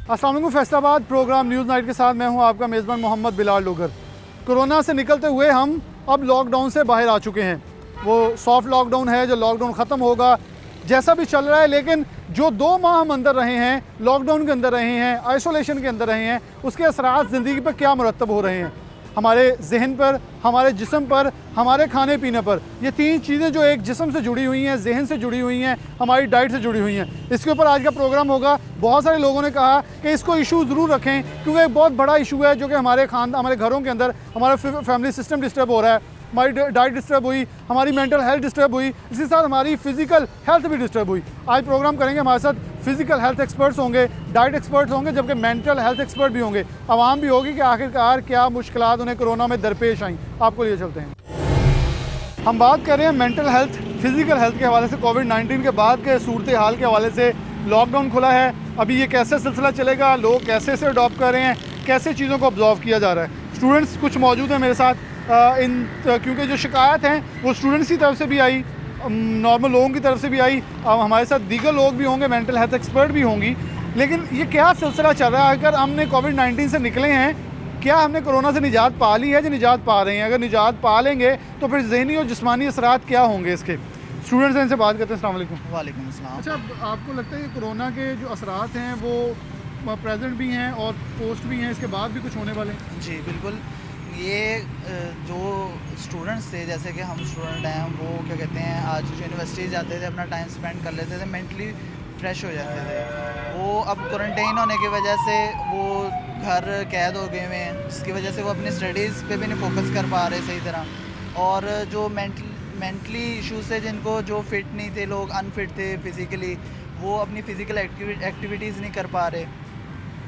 अस्सलाम वालेकुम। Faisalabad programme news night के साथ मैं हूं आपका मेज़बान मोहम्मद बिलाल लोगर। कोरोना से निकलते हुए हम अब लॉकडाउन से बाहर आ चुके हैं। वो सॉफ्ट लॉकडाउन है, जो लॉकडाउन ख़त्म होगा जैसा भी चल रहा है, लेकिन जो 2 माह हम अंदर रहे हैं, लॉकडाउन के अंदर रहे हैं, आइसोलेशन के अंदर रहे हैं, उसके असरात ज़िंदगी पर क्या मुरतब हो रहे हैं, हमारे जहन पर, हमारे जिस्म पर, हमारे खाने पीने पर। ये 3 चीज़ें जो एक जिस्म से जुड़ी हुई हैं, जहन से जुड़ी हुई हैं, हमारी डाइट से जुड़ी हुई हैं, इसके ऊपर आज का प्रोग्राम होगा। बहुत सारे लोगों ने कहा कि इसको इशू ज़रूर रखें क्योंकि एक बहुत बड़ा इशू है जो कि हमारे घरों के अंदर हमारा फैमिली सिस्टम डिस्टर्ब हो रहा है, हमारी डाइट डिस्टर्ब हुई, हमारी मेंटल हेल्थ डिस्टर्ब हुई, इसी साथ हमारी फ़िज़िकल हेल्थ भी डिस्टर्ब हुई। आज प्रोग्राम करेंगे, हमारे साथ फ़िज़िकल हेल्थ एक्सपर्ट्स होंगे, डाइट एक्सपर्ट्स होंगे, जबकि मेंटल हेल्थ एक्सपर्ट भी होंगे। आवाम भी होगी कि आखिरकार क्या मुश्किलात उन्हें कोरोना में दरपेश आईं। आपको लिए चलते हैं। हम बात कर रहे हैं मेंटल हेल्थ, फ़िज़िकल हेल्थ के हवाले से। कोविड-19 के बाद के सूरत हाल के हवाले से लॉकडाउन खुला है, अभी ये कैसे सिलसिला चलेगा, लोग कैसे इसे अडॉप्ट कर रहे हैं, कैसे चीज़ों को ऑब्जर्व किया जा रहा है। स्टूडेंट्स कुछ मौजूद हैं मेरे साथ, क्योंकि जो शिकायत हैं वो स्टूडेंट्स की तरफ से भी आई, नॉर्मल लोगों की तरफ से भी आई, हमारे साथ दीगर लोग भी होंगे, मेंटल हेल्थ एक्सपर्ट भी होंगी। लेकिन ये क्या सिलसिला चल रहा है? अगर हमने कोविड-19 से निकले हैं, क्या हमने कोरोना से निजात पा ली है, जो निजात पा रहे हैं? अगर निजात पा लेंगे तो फिर ज़हनी और जिस्मानी असरात क्या होंगे इसके? स्टूडेंट्स हैं, इनसे बात करते हैं। अस्सलाम वालेकुम। वालेकुम अस्सलाम। अच्छा, आपको लगता है कि कोरोना के जो असरात हैं वो प्रेजेंट भी हैं और पोस्ट भी हैं, इसके बाद भी कुछ होने वाले हैं? जी बिल्कुल। ये जो स्टूडेंट्स थे, जैसे कि हम स्टूडेंट हैं, वो क्या कहते हैं, आज यूनिवर्सिटी जाते थे, अपना टाइम स्पेंड कर लेते थे, मेंटली फ्रेश हो जाते थे। वो अब क्वारंटाइन होने की वजह से वो घर कैद हो गए हुए हैं, जिसकी वजह से वो अपनी स्टडीज़ पे भी नहीं फोकस कर पा रहे सही तरह। और जो मेंटली इश्यूज थे, जिनको जो फिट नहीं थे, लोग अनफिट थे फिज़िकली, वो अपनी फ़िज़िकल एक्टिविटीज़ नहीं कर पा रहे,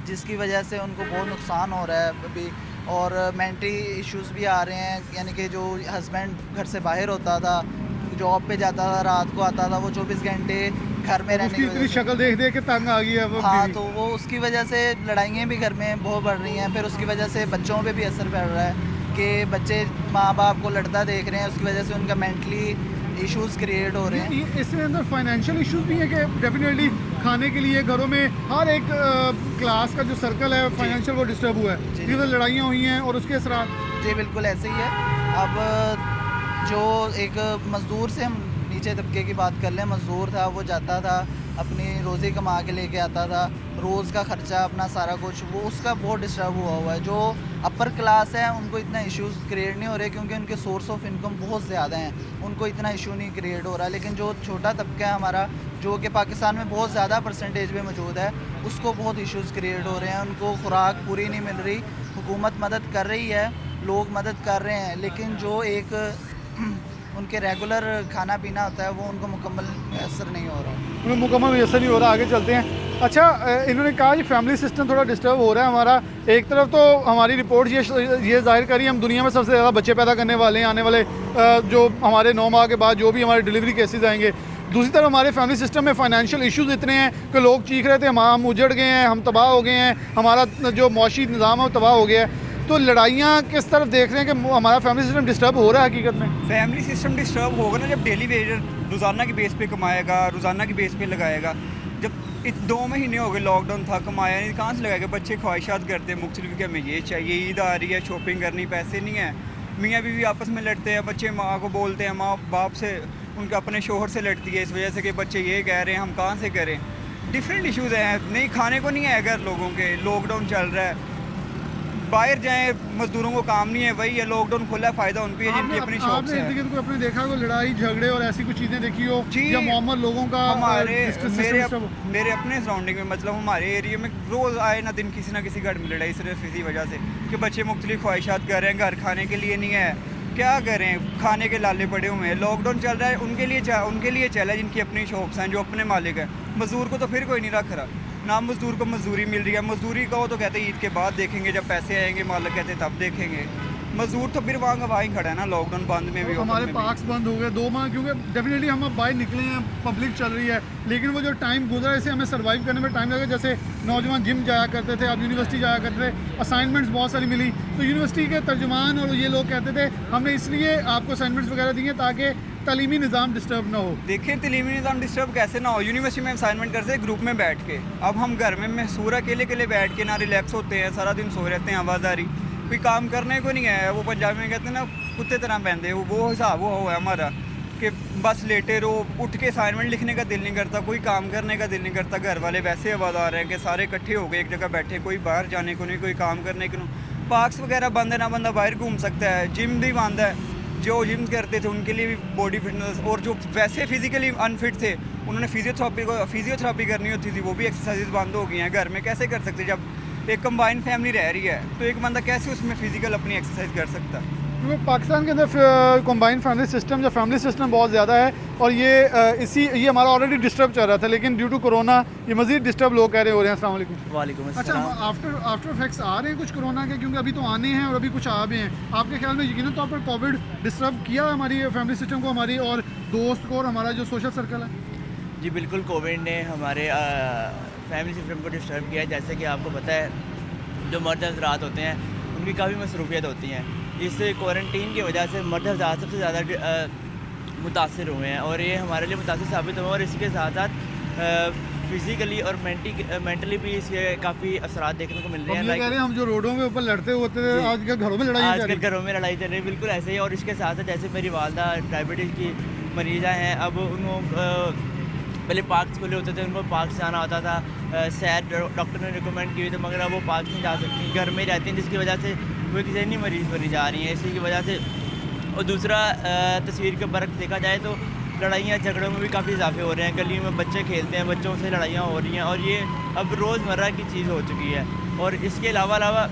जिसकी वजह से उनको बहुत नुकसान हो रहा है अभी। और मेंटली इश्यूज़ भी आ रहे हैं, यानी कि जो हस्बैंड घर से बाहर होता था, जॉब पे जाता था, रात को आता था, वो 24 घंटे घर में रहने की उसकी इतनी शक्ल देख देख के तंग आ गई है वो। हाँ, तो वो उसकी वजह से लड़ाइयाँ भी घर में बहुत बढ़ रही हैं। फिर उसकी वजह से बच्चों पे भी असर पड़ रहा है कि बच्चे माँ बाप को लड़ता देख रहे हैं, उसकी वजह से उनका मेंटली इश्यूज़ क्रिएट हो रहे हैं। इसके अंदर फाइनेंशियल इश्यूज भी है कि डेफिनेटली खाने के लिए घरों में हर एक क्लास का जो सर्कल है फाइनेंशियल वो डिस्टर्ब हुआ है, जिससे लड़ाइयाँ हुई हैं और उसके असरात। जी बिल्कुल ऐसे ही है। अब जो एक मज़दूर से हम नीचे तबके की बात कर लें, मज़दूर था, वो जाता था, अपनी रोज़ी कमा के लेके आता था, रोज़ का ख़र्चा अपना सारा कुछ, वो उसका बहुत डिस्टर्ब हुआ है। जो अपर क्लास है उनको इतना इश्यूज़ क्रिएट नहीं हो रहे क्योंकि उनके सोर्स ऑफ इनकम बहुत ज़्यादा हैं, उनको इतना इशू नहीं क्रिएट हो रहा। लेकिन जो छोटा तबका है हमारा, जो कि पाकिस्तान में बहुत ज़्यादा परसेंटेज में मौजूद है, उसको बहुत इश्यूज़ क्रिएट हो रहे हैं। उनको खुराक पूरी नहीं मिल रही, हुकूमत मदद कर रही है, लोग मदद कर रहे हैं, लेकिन जो एक उनके रेगुलर खाना पीना होता है वो उनको मुकम्मल असर नहीं हो रहा। उन्हें मुकम्मल असर नहीं हो रहा। आगे चलते हैं। अच्छा, इन्होंने कहा कि फैमिली सिस्टम थोड़ा डिस्टर्ब हो रहा है हमारा। एक तरफ तो हमारी रिपोर्ट ये जाहिर करी हम दुनिया में सबसे ज़्यादा बच्चे पैदा करने वाले हैं, आने वाले जो हमारे 9 माह के बाद जो भी हमारे डिलीवरी केसेस आएंगे। दूसरी तरफ हमारे फैमिली सिस्टम में फाइनेंशियल इश्यूज़ इतने हैं कि लोग चीख रहे थे हम उजड़ गए हैं, हम तबाह हो गए हैं, हमारा जो मौशी निज़ाम है वो तबाह हो गया है। तो लड़ाइयाँ किस तरफ देख रहे हैं कि हमारा फैमिली सिस्टम डिस्टर्ब हो रहा है? हकीकत में फैमिली सिस्टम डिस्टर्ब होगा ना जब डेली वेज रोज़ाना की बेस पे कमाएगा, रोज़ाना की बेस पे लगाएगा। जब 2 महीने हो गए लॉकडाउन था, कमाया नहीं, कहाँ से लगाएगा? बच्चे ख्वाहिशात करते हैं मुख्तलिफ कि हमें ये चाहिए, ईद आ रही है, शॉपिंग करनी, पैसे नहीं है। मियाँ बीवी आपस में लड़ते हैं, बच्चे माँ को बोलते हैं, माँ बाप से, उनके अपने शोहर से लड़ती है इस वजह से कि बच्चे ये कह रहे हैं, हम कहाँ से करें। डिफरेंट इश्यूज़ हैं। नहीं खाने को नहीं है अगर लोगों के, लॉकडाउन चल रहा है, बाहर जाएं, मजदूरों को काम नहीं है, वही है, लॉकडाउन खुला है, फ़ायदा उन पे है जिनकी अपनी शॉप आपने है। इर्द-गिर्द को अपने देखा हो लड़ाई झगड़े और ऐसी कुछ चीज़ें देखी हो या नॉर्मल लोगों का? मेरे अपने सराउंडिंग में, मतलब हमारे एरिया में रोज़ आए ना दिन किसी ना किसी घर में लड़ाई, सिर्फ इसी वजह से कि बच्चे मुख्तलिफ ख्वाहिशात कर रहे हैं, घर खाने के लिए नहीं है, क्या करें, खाने के लाले पड़े हुए हैं। लॉकडाउन चल रहा है, उनके लिए चला जिनकी अपनी शॉप्स हैं, जो अपने मालिक हैं। मज़दूर को तो फिर कोई नहीं रख रहा ना, मज़दूर को मजदूरी मिल रही है। मजदूरी का हो तो कहते ईद के बाद देखेंगे, जब पैसे आएंगे, मालिक कहते तब देखेंगे। मजदूर तो फिर वहाँ का वहीं खड़ा है ना, लॉकडाउन बंद में भी हमारे open में भी। पार्क्स बंद हो गए 2 माह, क्योंकि डेफिनेटली हम अब बाहर निकले हैं, पब्लिक चल रही है, लेकिन वो जो टाइम गुजरा इसे हमें सर्वाइव करने में टाइम लगा। जैसे नौजवान जिम जाया करते थे, अब यूनिवर्सिटी जाया करते थे, असाइनमेंट्स बहुत सारी मिली, तो यूनिवर्सिटी के तर्जुमान और ये लोग कहते थे हमने इसलिए आपको असाइनमेंट्स वगैरह दिए ताकि तालीमी निज़ाम डिस्टर्ब ना हो। देखिए तलीमी निज़ाम डिस्टर्ब कैसे ना हो, यूनिवर्सिटी में असाइनमेंट करते हैं ग्रुप में बैठ के, अब हम घर में महसूर अकेले अकेले बैठ के ना रिलैक्स होते हैं, सारा दिन सोए रहते हैं, आवाज़ारी कोई काम करने को नहीं है। वो पंजाबी में कहते हैं ना कुत्ते तरह बहनते, वो हिसाब वो है हमारा कि बस लेटे रहो, उठ के असाइनमेंट लिखने का दिल नहीं करता, कोई काम करने का दिल नहीं करता। घर वाले वैसे आवाज़ार हैं कि सारे इकट्ठे हो गए एक जगह बैठे, कोई बाहर जाने को नहीं, कोई काम करने को नहीं। पार्क्स वगैरह बंद है ना, बंदा बाहर घूम सकता है, जिम भी बंद है, जो जिम करते थे उनके लिए भी बॉडी फिटनेस, और जो वैसे फिजिकली अनफिट थे उन्होंने फिजियोथेरापी करनी होती थी, वो भी एक्सरसाइज बंद हो गई हैं। घर में कैसे कर सकते, जब एक कंबाइंड फैमिली रह रही है तो एक बंदा कैसे उसमें फिजिकल अपनी एक्सरसाइज कर सकता है। क्योंकि पाकिस्तान के अंदर कंबाइंड फैमिली सिस्टम या फैमिली सिस्टम बहुत ज़्यादा है, और ये हमारा ऑलरेडी डिस्टर्ब चल रहा था, लेकिन ड्यू टू कोरोना ये मज़ीद डिस्टर्ब लोग कह रहे हो रहे हैं। अस्सलाम वालेकुम। वालेकुम अच्छा, अस्सलाम। आफ्टर इफेक्ट्स आ रहे हैं कुछ कोरोना के, क्योंकि अभी तो आने हैं और अभी कुछ आ भी हैं। आपके ख्याल में यकीनन तौर पर कोविड डिस्टर्ब किया हमारी फैमिली सिस्टम को, हमारी और दोस्त को, और हमारा जो सोशल सर्कल है? जी बिल्कुल, कोविड ने हमारे फैमिली सिस्टम को डिस्टर्ब किया है। जैसे कि आपको पता है जो मर्द हज़रात होते हैं उनकी काफ़ी मसरूफियत होती हैं। इस क्वारंटीन की वजह से मर्द हज़रात सबसे ज़्यादा मुतासर हुए हैं, और ये हमारे लिए मुतासर साबित हुए, और इसके साथ साथ फिज़िकली और मेंटली भी इसके काफ़ी असरात देखने को मिल रहे हैं। ये कह रहे हैं हम जो रोडों में ऊपर लड़ते होते थे, आजकल घरों में लड़ाई चल रही आजकल घरों में लड़ाई चल रही है, बिल्कुल ऐसे ही। और इसके साथ साथ जैसे मेरी वालदा डायबिटीज़ की मरीज़ा हैं, अब उनको पहले पार्क्स खुले होते थे, उनको पार्क से आना होता था, सैर डॉक्टर ने रिकमेंड की हुई थी, मगर अब वो पार्क नहीं जा सकती, घर में ही रहती हैं, जिसकी वजह से वो एक जहनी मरीज़ बनी जा रही हैं इसी की वजह से। और दूसरा तस्वीर के बरक देखा जाए तो लड़ाइयाँ झगड़ों में भी काफ़ी इजाफे हो रहे हैं। गलियों में बच्चे खेलते हैं, बच्चों से लड़ाइयाँ हो रही हैं, और ये अब रोज़मर्रा की चीज़ हो चुकी है। और इसके अलावा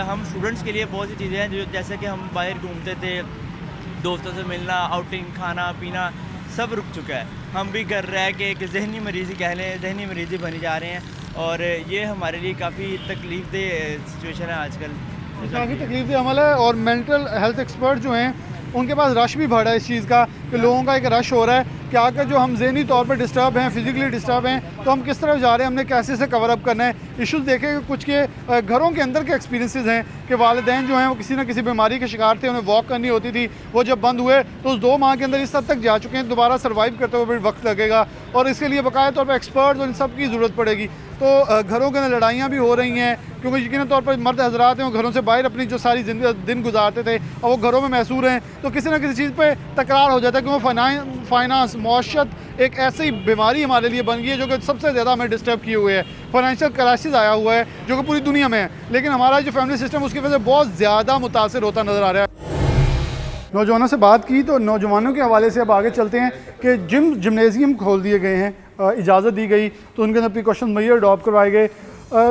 हम स्टूडेंट्स के लिए बहुत सी चीज़ें हैं, जो जैसे कि हम बाहर घूमते थे, दोस्तों से मिलना, आउटिंग, खाना पीना सब रुक चुका है। हम भी घर रह के एक जहनी मरीज़ी कह लें, जहनी मरीज़ी बनी जा रहे हैं, और ये हमारे लिए काफ़ी तकलीफ दे सिचुएशन है आजकल। काफ़ी तकलीफ अमल है। और मेंटल हेल्थ एक्सपर्ट जो हैं उनके पास रश भी बढ़ा है इस चीज़ का, कि लोगों का एक रश हो रहा है कि आकर जो हम ज़हनी तौर पर डिस्टर्ब हैं, फिजिकली डिस्टर्ब हैं, तो हम किस तरफ जा रहे हैं, हमने कैसे इसे कवर अप करना है। इश्यूज़ देखे कि कुछ के घरों के अंदर के एक्सपीरियंसेस हैं कि वालिदैन जो हैं वो किसी न किसी बीमारी के शिकार थे, उन्हें वॉक करनी होती थी, वो जब बंद हुए तो उस 2 माह के अंदर इस हद तक जा चुके हैं, दोबारा सर्वाइव करते हुए भी वक्त लगेगा, और इसके लिए बाकायदा तौर पर एक्सपर्ट और इन सब की ज़रूरत पड़ेगी। तो घरों के अंदर लड़ाइयाँ भी हो रही हैं, क्योंकि यकीन तौर पर मर्द हज़रात हैं वो घरों से बाहर अपनी जो सारी दिन गुजारते थे, और वो घरों में महसूर हैं, तो किसी न किसी चीज़ पे तकरार हो जाता है, क्योंकि फाइनेंस मौशत एक ऐसी बीमारी हमारे लिए बन गई है जो कि सबसे ज़्यादा हमें डिस्टर्ब किए हुए है। फाइनेंशियल क्राइसिस आया हुआ है जो कि पूरी दुनिया में है, लेकिन हमारा जो फैमिली सिस्टम उसकी वजह से बहुत ज़्यादा मुतासर होता नज़र आ रहा है। नौजवानों से बात की तो नौजवानों के हवाले से अब आगे चलते हैं कि जिमनेजियम खोल दिए गए हैं, इजाज़त दी गई तो उनके अंदर प्रिकॉशन मैयर अडॉप्ट करवाए गए,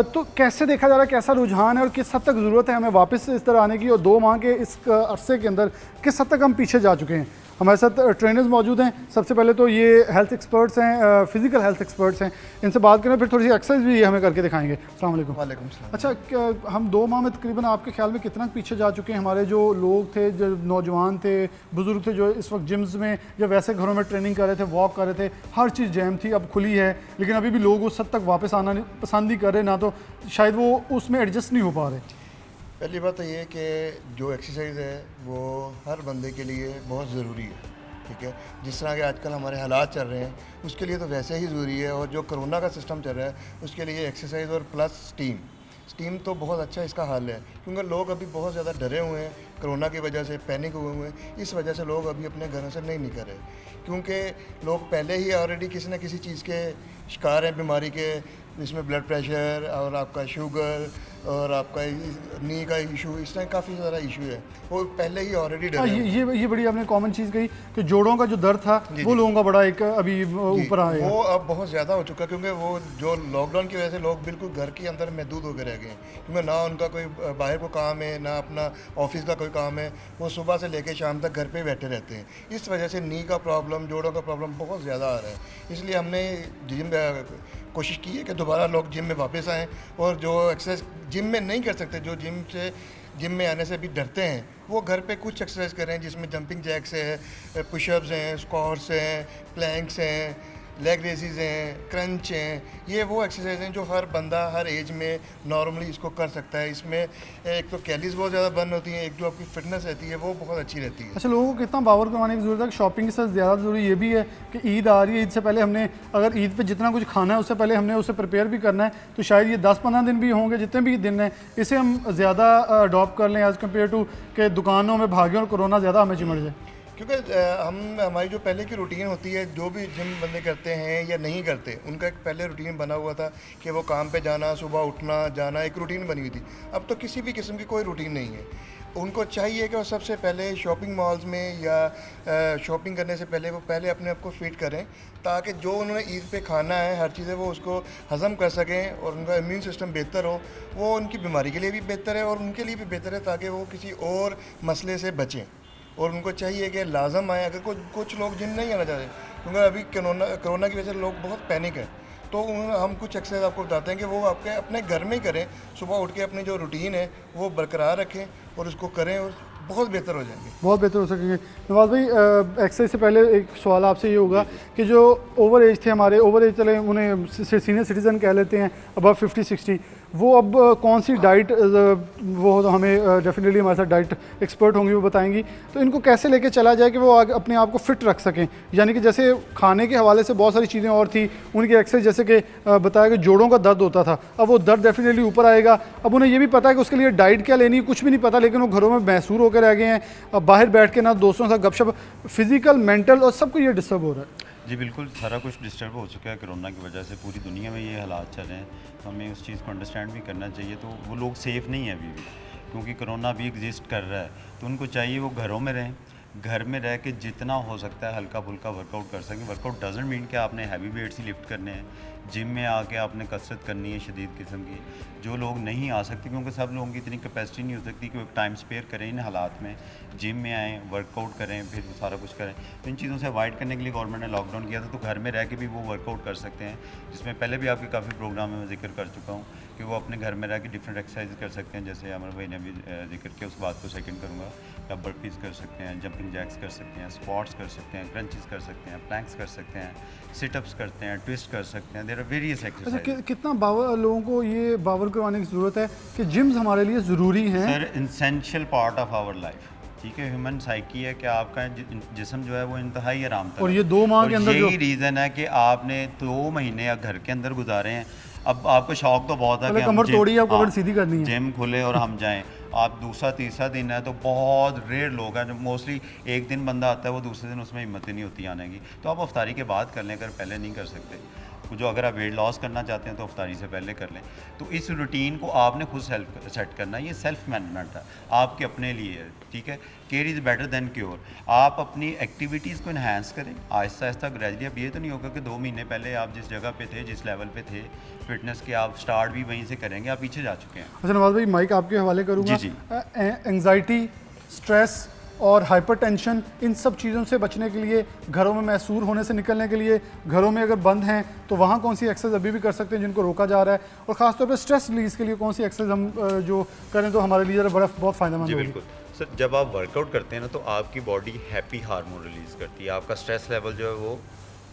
तो कैसे देखा जा रहा है, कैसा रुझान है और किस हद तक ज़रूरत है हमें वापस इस तरह आने की, और 2 माह के इस अरसे के अंदर किस हद तक हम पीछे जा चुके हैं। हमारे साथ ट्रेनर्स मौजूद हैं। सबसे पहले तो ये हेल्थ एक्सपर्ट्स हैं, फिजिकल हेल्थ एक्सपर्ट्स हैं, इनसे बात करें, फिर थोड़ी सी एक्सरसाइज भी ये हमें करके दिखाएंगे। अस्सलाम वालेकुम। वालेकुम सलाम। अच्छा, हम 2 माह में तकरीबन आपके ख्याल में कितना पीछे जा चुके हैं? हमारे जो लोग थे, जो नौजवान थे, बुज़ुर्ग थे, जो इस वक्त जिम्स में या वैसे घरों में ट्रेनिंग कर रहे थे, वॉक कर रहे थे, हर चीज़ जैम थी, अब खुली है, लेकिन अभी भी लोग उस हद तक वापस आना पसंद नहीं कर रहे, ना तो शायद वो उसमें एडजस्ट नहीं हो पा रहे। पहली बात तो ये है कि जो एक्सरसाइज है वो हर बंदे के लिए बहुत ज़रूरी है, ठीक है। जिस तरह के आजकल हमारे हालात चल रहे हैं उसके लिए तो वैसे ही ज़रूरी है, और जो कोरोना का सिस्टम चल रहा है उसके लिए एक्सरसाइज और प्लस स्टीम तो बहुत अच्छा इसका हल है, क्योंकि लोग अभी बहुत ज़्यादा डरे हुए हैं कोरोना की वजह से, पैनिक हुए हुए हैं। इस वजह से लोग अभी अपने घरों से नहीं निकल रहे, क्योंकि लोग पहले ही ऑलरेडी किसी न किसी चीज़ के शिकार हैं, बीमारी के, जिसमें ब्लड प्रेशर और आपका शुगर और आपका नी का इशू, इस तरह काफ़ी सारा इशू है, वो पहले ही ऑलरेडी डरे हैं। ये बड़ी आपने कॉमन चीज़ कही कि जोड़ों का जो दर्द था वो लोगों का बड़ा एक अभी ऊपर आया, वो अब बहुत ज़्यादा हो चुका है, क्योंकि वो जो लॉकडाउन की वजह से लोग बिल्कुल घर के अंदर महदूद होकर रह गए हैं, क्योंकि ना उनका कोई बाहर को काम है, ना अपना ऑफिस का कोई काम है, वो सुबह से लेकर शाम तक घर पे बैठे रहते हैं। इस वजह से नी का प्रॉब्लम, जोड़ों का प्रॉब्लम बहुत ज़्यादा आ रहा है। इसलिए हमने जिम कोशिश की है कि दोबारा लोग जिम में वापस आएँ, और जो एक्सरसाइज जिम में नहीं कर सकते, जो जिम में आने से भी डरते हैं, वो घर पे कुछ एक्सरसाइज करें, जिसमें जंपिंग जैक्स है, पुशअप्स हैं, स्क्वाट्स हैं, प्लैंक्स हैं, लेग रेसिस हैं, क्रंच हैं। ये वो एक्सरसाइज हैं जो हर बंदा हर एज में नॉर्मली इसको कर सकता है। इसमें एक तो कैलोरीज बहुत ज़्यादा बर्न होती हैं, एक जो आपकी फिटनेस रहती है वो बहुत अच्छी रहती है। अच्छा, लोगों को कितना पावर करवाने की ज़रूरत है? शॉपिंग से ज़्यादा ज़रूरी ये भी है कि ईद आ रही है, ईद से पहले हमने अगर ईद पे जितना कुछ खाना है उससे पहले हमने उसे प्रिपेयर भी करना है, तो शायद ये 10-15 दिन भी होंगे, जितने भी दिन हैं इसे हम ज़्यादा अडॉप्ट कर लें एज़ कम्पेयर टू कि दुकानों में भागें और कोरोना ज़्यादा हमें चिमट जाए। क्योंकि हमारी जो पहले की रूटीन होती है, जो भी जिम बंदे करते हैं या नहीं करते, उनका एक पहले रूटीन बना हुआ था कि वो काम पे जाना, सुबह उठना जाना, एक रूटीन बनी हुई थी। अब तो किसी भी किस्म की कोई रूटीन नहीं है। उनको चाहिए कि वो सबसे पहले शॉपिंग मॉल्स में या शॉपिंग करने से पहले वो पहले अपने आप को फिट करें, ताकि जो उन्होंने ईद पे खाना है हर चीज़ें वो उसको हज़म कर सकें और उनका इम्यून सिस्टम बेहतर हो। वो उनकी बीमारी के लिए भी बेहतर है और उनके लिए भी बेहतर है, ताकि वो किसी और मसले से बचें। और उनको चाहिए कि लाजम आए। अगर कुछ लोग जिम नहीं आना चाहते, क्योंकि अभी कोरोना की वजह से लोग बहुत पैनिक है, तो हम कुछ एक्सरसाइज आपको बताते हैं कि वो आपके अपने घर में ही करें। सुबह उठ के अपनी जो रूटीन है वो बरकरार रखें और उसको करें, और बहुत बेहतर हो जाएंगे, बहुत बेहतर हो सकेंगे। नवाज भाई, एक्सरसाइज से पहले एक सवाल आपसे ये होगा कि जो ओवर एज थे हमारे, ओवर एज चले उन्हें सीनियर सिटीज़न कह लेते हैं, अबव 50-60, वो अब कौन सी डाइट, वो तो हमें डेफिनेटली हमारे साथ डाइट एक्सपर्ट होंगी, वो बताएंगी, तो इनको कैसे लेके चला जाए कि वो अपने आप को फिट रख सकें। यानी कि जैसे खाने के हवाले से बहुत सारी चीज़ें और थी, उनकी एक्सरसाइज जैसे कि बताया कि जोड़ों का दर्द होता था, अब वो दर्द डेफिनेटली ऊपर आएगा। अब उन्हें ये भी पता है कि उसके लिए डाइट क्या लेनी है, कुछ भी नहीं पता, लेकिन वो घरों में मैसूर होकर रह गए हैं। अब बाहर बैठ के ना दोस्तों से गपशप, फिजिकल मेंटल और सब कुछ ये डिस्टर्ब हो रहा है। जी बिल्कुल, सारा कुछ डिस्टर्ब हो चुका है कोरोना की वजह से। पूरी दुनिया में ये हालात चल रहे हैं, तो हमें उस चीज़ को अंडरस्टैंड भी करना चाहिए। तो वो लोग सेफ़ नहीं है अभी भी, क्योंकि कोरोना भी एग्जिस्ट कर रहा है, तो उनको चाहिए वो घरों में रहें, घर में रह के जितना हो सकता है हल्का फुल्का वर्कआउट कर सकें। वर्कआउट डजंट मीन कि आपने हैवी वेट्स ही लिफ्ट करने हैं, जिम में आके आपने कसरत करनी है शदीद किस्म की। जो लोग नहीं आ सकते, क्योंकि सब लोगों की इतनी कैपेसिटी नहीं हो सकती कि वो एक टाइम स्पेयर करें इन हालात में, जिम में आएँ, वर्कआउट करें, फिर सारा कुछ करें। तो इन चीज़ों से अवॉइड करने के लिए गवर्नमेंट ने लॉकडाउन किया था, तो घर में रह के भी वो वर्कआउट कर सकते हैं, जिसमें पहले भी आपके काफ़ी प्रोग्राम में मैं जिक्र कर चुका हूँ कि वो अपने घर में रह के डिफरेंट एक्सरसाइज कर सकते हैं। जैसे अमर भाई ने भी जिक्र किया, उस बात को सेकंड करूँगा। आप बर्पीज़ कर सकते हैं, जंपिंग जैक्स कर सकते हैं, स्क्वाट्स कर सकते हैं, क्रंचेस कर सकते हैं, प्लैंक्स कर सकते हैं, सिटअप्स करते हैं, ट्विस्ट कर सकते हैं। देयर आर वेरियस अच्छा, एक्सरसाइज। कितना बावर लोगों को ये बावर करवाने की ज़रूरत है कि जिम्स हमारे लिए ज़रूरी हैं? Sir, essential part of our life, ठीक है। ह्यूमन साइकी है कि आपका जिस्म जो है वो इंतहाई आराम तक, और ये 2 माह के अंदर यही रीज़न है कि आपने 2 महीने या घर के अंदर गुजारे हैं। अब आपको शौक तो बहुत है कि कमर तोड़ी, अब कमर सीधी करनी है, जिम खुले और हम जाएं। आप दूसरा तीसरा दिन है तो बहुत रेयर लोग हैं, जो मोस्टली एक दिन बंदा आता है, वो दूसरे दिन उसमें हिम्मत ही नहीं होती आने की। तो आप अफ्तारी के बाद कर लें, अगर पहले नहीं कर सकते। जो अगर आप वेट लॉस करना चाहते हैं तो अफ्तारी से पहले कर लें। तो इस रूटीन को आपने खुद सेट करना है, ये सेल्फ मैनेजमेंट है, आपके अपने लिए है, ठीक है। Care is better than cure. आप अपनी एक्टिविटीज़ को इन्हांस करें आहिस्ता आहिस्ता, ग्रेजुअली। अब ये तो नहीं होगा कि 2 महीने पहले आप जिस जगह पे थे, जिस लेवल पे थे फिटनेस के, आप स्टार्ट भी वहीं से करेंगे, आप पीछे जा चुके हैं। अच्छा नवाज भाई, माइक आपके हवाले करूँगा। जी। एंग्जाइटी, स्ट्रेस और हाइपरटेंशन, इन सब चीज़ों से बचने के लिए, घरों में मैसूर होने से निकलने के लिए, घरों में अगर बंद हैं तो वहाँ कौन सी एक्सरसाइज अभी भी कर सकते हैं जिनको रोका जा रहा है, और ख़ासतौर पे स्ट्रेस रिलीज़ के लिए कौन सी एक्सरसाइज हम जो करें तो हमारे लिए बहुत फ़ायदेमंद जी होगी? बिल्कुल सर, जब आप वर्कआउट करते हैं ना, तो आपकी बॉडी हैप्पी हार्मोन रिलीज़ करती है, आपका स्ट्रेस लेवल जो है वो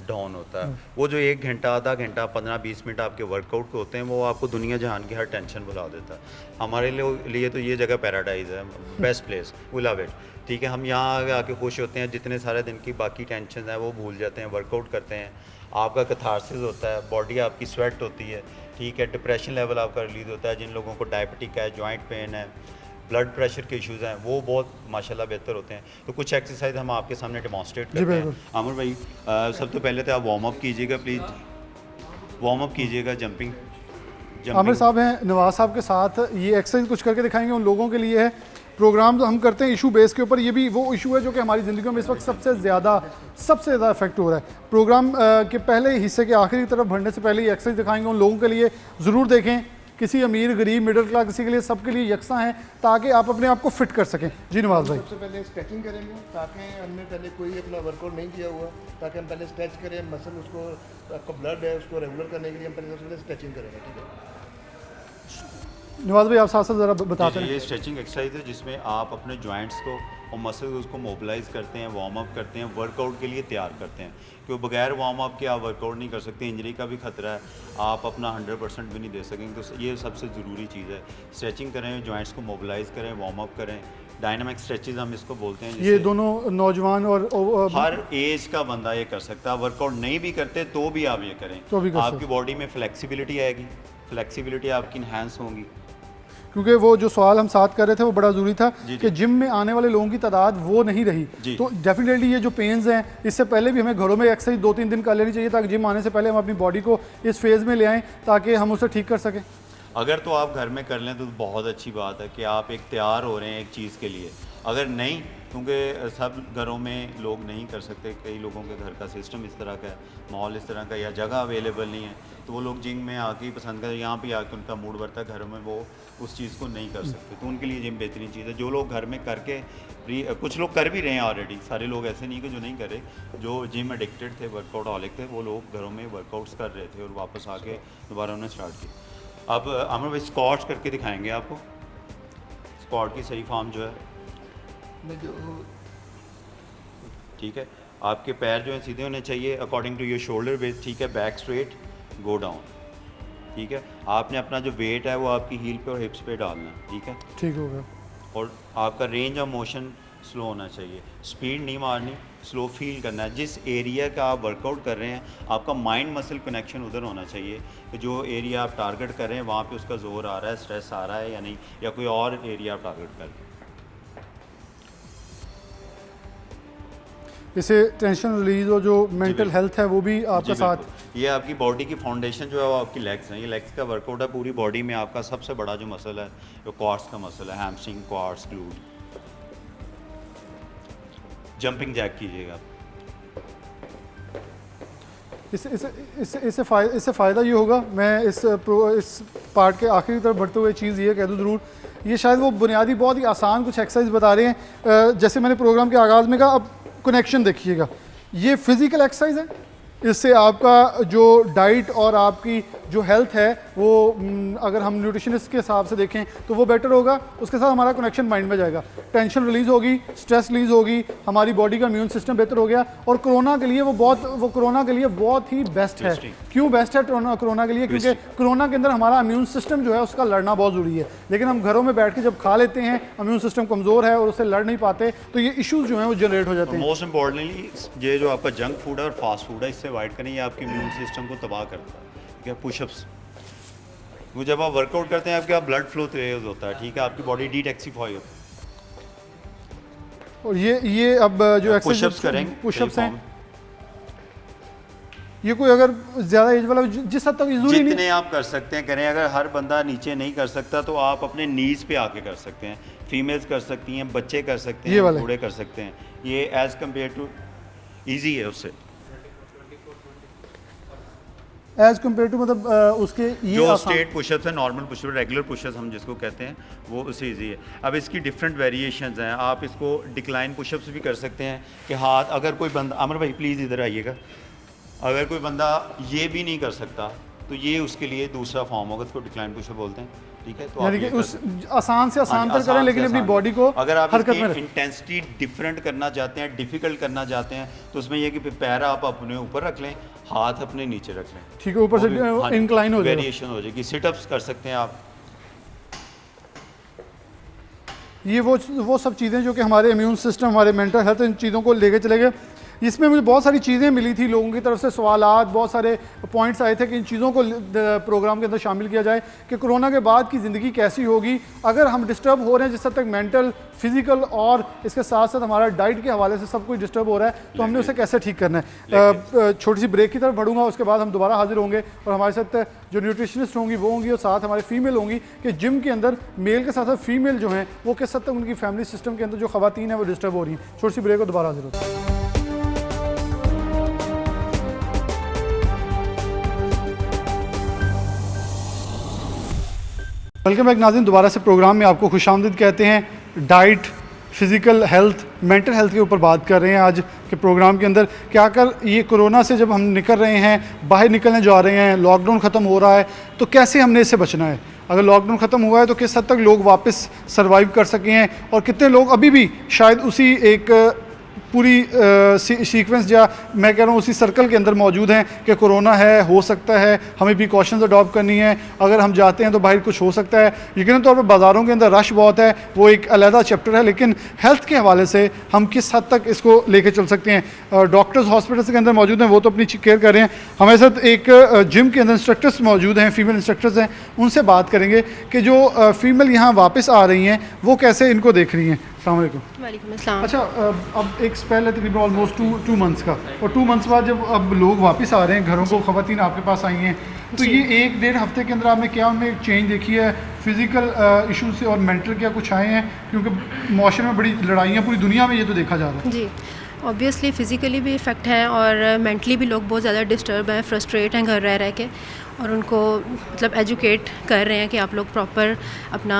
डाउन होता है। वो जो 1 घंटा, आधा घंटा, 15-20 मिनट आपके वर्कआउट के होते हैं, वो आपको दुनिया जहान की हर टेंशन भुला देता है। हमारे लिए तो ये जगह पैराडाइज है, best place, we love it, ठीक है। हम यहाँ आके खुश होते हैं, जितने सारे दिन की बाकी टेंशन है वो भूल जाते हैं, वर्कआउट करते हैं, आपका कैथारसिस होता है, बॉडी आपकी स्वेट होती है, ठीक है। डिप्रेशन लेवल आपका रिलीज़ होता है। जिन लोगों को डायबिटिक है, जॉइंट पेन है, ब्लड प्रेशर के इश्यूज़ हैं, वो बहुत माशाल्लाह बेहतर होते हैं। तो कुछ एक्सरसाइज हम आपके सामने डेमोन्स्ट्रेट करते हैं। आमिर भाई, सबसे पहले तो आप वार्म अप कीजिएगा, प्लीज़ वार्म अप कीजिएगा। जंपिंग आमिर साहब हैं नवाज साहब के साथ, ये एक्सरसाइज कुछ करके दिखाएंगे उन लोगों के लिए है। प्रोग्राम तो हम करते हैं इशू बेस के ऊपर, ये भी वो इशू है जो कि हमारी ज़िंदगी में इस वक्त सबसे ज़्यादा इफेक्ट हो रहा है। प्रोग्राम के पहले हिस्से के आखिरी तरफ बढ़ने से पहले ये एक्सरसाइज दिखाएंगे उन लोगों के लिए, ज़रूर देखें किसी अमीर गरीब मिडिल क्लास किसी के लिए सबके लिए यकसा हैं, ताकि आप अपने आप को फिट कर सकें। जी नवाज भाई। सबसे पहले स्ट्रेचिंग करेंगे, ताकि हमने पहले कोई अपना वर्कआउट नहीं किया हुआ, ताकि हम पहले स्ट्रेच करें, मसल उसको आपका ब्लड है उसको रेगुलर करने के लिए हम पहले सबसे पहले स्ट्रेचिंग करेंगे, ठीक है। नवाज भाई आप साथ साथ ज़रा बताते हैं। ये स्ट्रेचिंग एक्सरसाइज है जिसमें आप अपने जॉइंट्स को और मसल्स को मोबिलाइज करते हैं, वार्म अप करते हैं, वर्कआउट के लिए तैयार करते हैं, क्योंकि बगैर वार्म अप के आप वर्कआउट नहीं कर सकते, इंजरी का भी खतरा है, आप अपना 100% भी नहीं दे सकेंगे। तो ये सबसे ज़रूरी चीज़ है, स्ट्रेचिंग करें, जॉइंट्स को मोबिलाइज करें, वार्म अप करें, डायनामिक स्ट्रेचेज हम इसको बोलते हैं। ये दोनों नौजवान और हर एज का बंदा ये कर सकता है, वर्कआउट नहीं भी करते तो भी आप ये करें, तो भी कर आपकी बॉडी में फ्लेक्सिबिलिटी आएगी, फ्लेक्सिबिलिटी आपकी इन्हांस होगी। क्योंकि वो जो सवाल हम साथ कर रहे थे वो बड़ा ज़रूरी था जी, कि जिम में आने वाले लोगों की तादाद वो नहीं रही, जी। तो डेफिनेटली ये जो पेन्स हैं इससे पहले भी हमें घरों में एक्सरसाइज 2-3 दिन कर लेनी चाहिए, ताकि जिम आने से पहले हम अपनी बॉडी को इस फेज़ में ले आएँ ताकि हम उसे ठीक कर सकें। अगर तो आप घर में कर लें तो बहुत अच्छी बात है कि आप एक तैयार हो रहे हैं एक चीज़ के लिए। अगर नहीं, क्योंकि सब घरों में लोग नहीं कर सकते, कई लोगों के घर का सिस्टम इस तरह का है, माहौल इस तरह का, या जगह अवेलेबल नहीं है, तो वो लोग जिम में आके ही पसंद करते, यहाँ पे आके उनका मूड बढ़ता है, घरों में वो उस चीज़ को नहीं कर सकते, तो उनके लिए जिम बेहतरीन चीज़ है। जो लोग घर में करके कुछ लोग कर भी रहे हैं ऑलरेडी, सारे लोग ऐसे नहीं कि जो नहीं कर रहे, जो जिम एडिक्टेड थे, वर्कआउट हॉलिक थे, वो लोग घरों में वर्कआउट्स कर रहे थे और वापस आके दोबारा उन्होंने स्टार्ट किया। अब अमर भाई स्क्वाट्स करके दिखाएंगे आपको, स्क्वाट की सही फॉर्म जो है, ठीक है, आपके पैर जो है सीधे होने चाहिए according to your shoulder base, ठीक है, बैक स्ट्रेट, गो डाउन, ठीक है। आपने अपना जो वेट है वो आपकी हील पे और हिप्स पे डालना है, ठीक है, ठीक हो गया। और आपका रेंज ऑफ मोशन स्लो होना चाहिए, स्पीड नहीं मारनी, स्लो फील करना है। जिस एरिया का आप वर्कआउट कर रहे हैं आपका माइंड मसल कनेक्शन उधर होना चाहिए कि जो एरिया आप टारगेट कर रहे हैं वहाँ पे उसका जोर आ रहा है, स्ट्रेस आ रहा है या नहीं, या कोई और एरिया आप टारगेट कर रहे हैं। इसे टेंशन रिलीज और जो मेंटल हेल्थ है वो भी आपका जी, साथ। बिल्कुल। ये आपकी बॉडी की फाउंडेशन जो है वो आपकी लेग्स हैं, ये लेग्स का वर्कआउट है। पूरी बॉडी में आपका सबसे बड़ा जो मसल है वो क्वाड्स का मसल है, hamstring, quads, glute. Jumping jack कीजिएगा। इससे फ़ायदा ये होगा, मैं इस पार्ट के आखिरी तरफ बढ़ते हुए चीज़ ये कह दूँ ज़रूर, ये शायद वो बुनियादी बहुत ही आसान कुछ एक्सरसाइज बता रहे हैं। जैसे मैंने प्रोग्राम के आगाज़ में कहा, अब कनेक्शन देखिएगा, ये फिज़िकल एक्सरसाइज है, इससे आपका जो डाइट और आपकी जो हेल्थ है वो अगर हम न्यूट्रिशनिस्ट के हिसाब से देखें तो वो बेटर होगा। उसके साथ हमारा कनेक्शन माइंड में जाएगा, टेंशन रिलीज़ होगी, स्ट्रेस रिलीज़ होगी, हमारी बॉडी का इम्यून सिस्टम बेहतर हो गया। और कोरोना के लिए वो कोरोना के लिए बहुत ही बेस्ट है। क्यों बेस्ट है कोरोना के लिए? क्योंकि कोरोना के अंदर हमारा इम्यून सिस्टम जो है उसका लड़ना बहुत ज़रूरी है, लेकिन हम घरों में बैठ के जब खा लेते हैं, इम्यून सिस्टम कमज़ोर है और उससे लड़ नहीं पाते, तो ये इशूज़ जो हैं वो जनरेट हो जाते हैं। मोस्ट इम्पॉर्टेंटली ये जो आपका जंक फूड है और फास्ट फूड है, इससे अवॉइड करें, ये आपके इम्यून सिस्टम को तबाह करता है। ठीक है, पुशअप्स, वो जब आप वर्कआउट करते हैं आपका ब्लड फ्लो तेज होता है, ठीक है, आपकी बॉडी डिटॉक्सिफाई होती है। और ये अब जो पुशअप्स करेंगे, पुशअप्स हैं, ये कोई अगर ज़्यादा एज वाला जिस हद तक ज़रूरी नहीं, जितने आप कर सकते हैं करें। अगर हर बंदा नीचे नहीं कर सकता तो आप अपने नीज पे आके कर सकते हैं, फीमेल्स कर सकती हैं, बच्चे कर सकते हैं, बूढ़े कर सकते हैं। ये एज़ कम्पेयर टू ईजी है उससे, एज कम्पेयर टू मतलब उसके ये जो स्ट्रेट पुशअप्स है, नॉर्मल पुशअप, रेगुलर पुशअप्स हम जिसको कहते हैं, वो उससे इजी है। अब इसकी डिफरेंट वेरिएशंस हैं, आप इसको डिक्लाइन पुशअप्स भी कर सकते हैं कि हाथ, अगर कोई बंदा, अमर भाई प्लीज़ इधर आइएगा, अगर कोई बंदा ये भी नहीं कर सकता तो ये उसके लिए दूसरा फॉर्म होगा, उसको डिक्लाइन पुशअप बोलते हैं, ठीक है। तो यानी कि उस आसान से आसान तक करें, लेकिन अपनी बॉडी को अगर आप हरकत में इसकी इंटेंसिटी डिफरेंट करना चाहते हैं, डिफिकल्ट करना चाहते हैं, तो उसमें यह कि पैर आप अपने ऊपर रख लें, हाथ अपने नीचे रख लें, ठीक है, ऊपर से इंक्लाइन हो जाएगा, वेरिएशन हो जाएगी। सिटअप्स कर सकते हैं आप। ये वो सब चीज़ें जो कि हमारे इम्यून सिस्टम, हमारे मेंटल हेल्थ, इन चीज़ों को लेके चले गए। इसमें मुझे बहुत सारी चीज़ें मिली थी, लोगों की तरफ से सवालात, बहुत सारे पॉइंट्स आए थे कि इन चीज़ों को प्रोग्राम के अंदर शामिल किया जाए कि कोरोना के बाद की ज़िंदगी कैसी होगी। अगर हम डिस्टर्ब हो रहे हैं जिस हद तक मेंटल, फिजिकल और इसके साथ साथ हमारा डाइट के हवाले से सब कुछ डिस्टर्ब हो रहा है, तो हमने उसे कैसे ठीक करना है। छोटी सी ब्रेक की तरफ बढ़ूंगा, उसके बाद हम दोबारा हाजिर होंगे और हमारे साथ जो न्यूट्रिशनिस्ट होंगी वो होंगी और साथ हमारे फीमेल होंगी कि जिम के अंदर मेल के साथ साथ फीमेल जो हैं वो किस हद तक उनकी फैमिली सिस्टम के अंदर जो ख़वातीन हैं वो डिस्टर्ब हो रही हैं। छोटी सी ब्रेक को दोबारा हाजिर होते हैं। वेलकम बैक नाज़रीन, दोबारा से प्रोग्राम में आपको खुशामदीद कहते हैं। Diet, physical health, mental health के ऊपर बात कर रहे हैं आज के प्रोग्राम के अंदर। क्या कर ये कोरोना से जब हम निकल रहे हैं, बाहर निकलने जा रहे हैं, लॉकडाउन ख़त्म हो रहा है, तो कैसे हमने इससे बचना है? अगर लॉकडाउन ख़त्म हुआ है तो किस हद तक लोग वापस सर्वाइव कर सके हैं, और कितने लोग अभी भी शायद उसी एक पूरी सीक्वेंस या मैं कह रहा हूँ उसी सर्कल के अंदर मौजूद हैं कि कोरोना है, हो सकता है, हमें प्रिकॉशंस अडॉप्ट करनी है, अगर हम जाते हैं तो बाहर कुछ हो सकता है। यकीनन तौर पर बाज़ारों के अंदर रश बहुत है, वो एक अलहदा चैप्टर है, लेकिन हेल्थ के हवाले से हम किस हद तक इसको लेके चल सकते हैं। डॉक्टर्स हॉस्पिटल्स के अंदर मौजूद हैं, वो तो अपनी केयर कर रहे हैं। हमारे साथ एक जिम के अंदर इंस्ट्रक्टर्स मौजूद हैं, फीमेल इंस्ट्रक्टर्स हैं, उनसे बात करेंगे कि जो फीमेल यहाँ वापस आ रही हैं वो कैसे इनको देख रही हैं। अस्सलाम वालेकुम। वालेकुम अस्सलाम। अच्छा, अब एक स्पेल है तकरीबन ऑलमोस्ट टू मंथ्स का, और 2 मंथ्स बाद जब अब लोग वापस आ रहे हैं घरों को, ख़वातीन आपके पास आई हैं, तो ये 1-1.5 हफ्ते के अंदर आपने क्या उनमें चेंज देखी है फिज़िकल इशू से, और मेंटल क्या कुछ आए हैं? क्योंकि माशरे में बड़ी लड़ाइयाँ पूरी दुनिया में ये तो देखा जा रहा है। जी, ऑब्वियसली फ़िज़िकली भी इफ़ेक्ट है और मेंटली भी लोग बहुत ज़्यादा डिस्टर्ब हैं, फ्रस्ट्रेट हैं घर रह के, और उनको मतलब एजुकेट कर रहे हैं कि आप लोग प्रॉपर अपना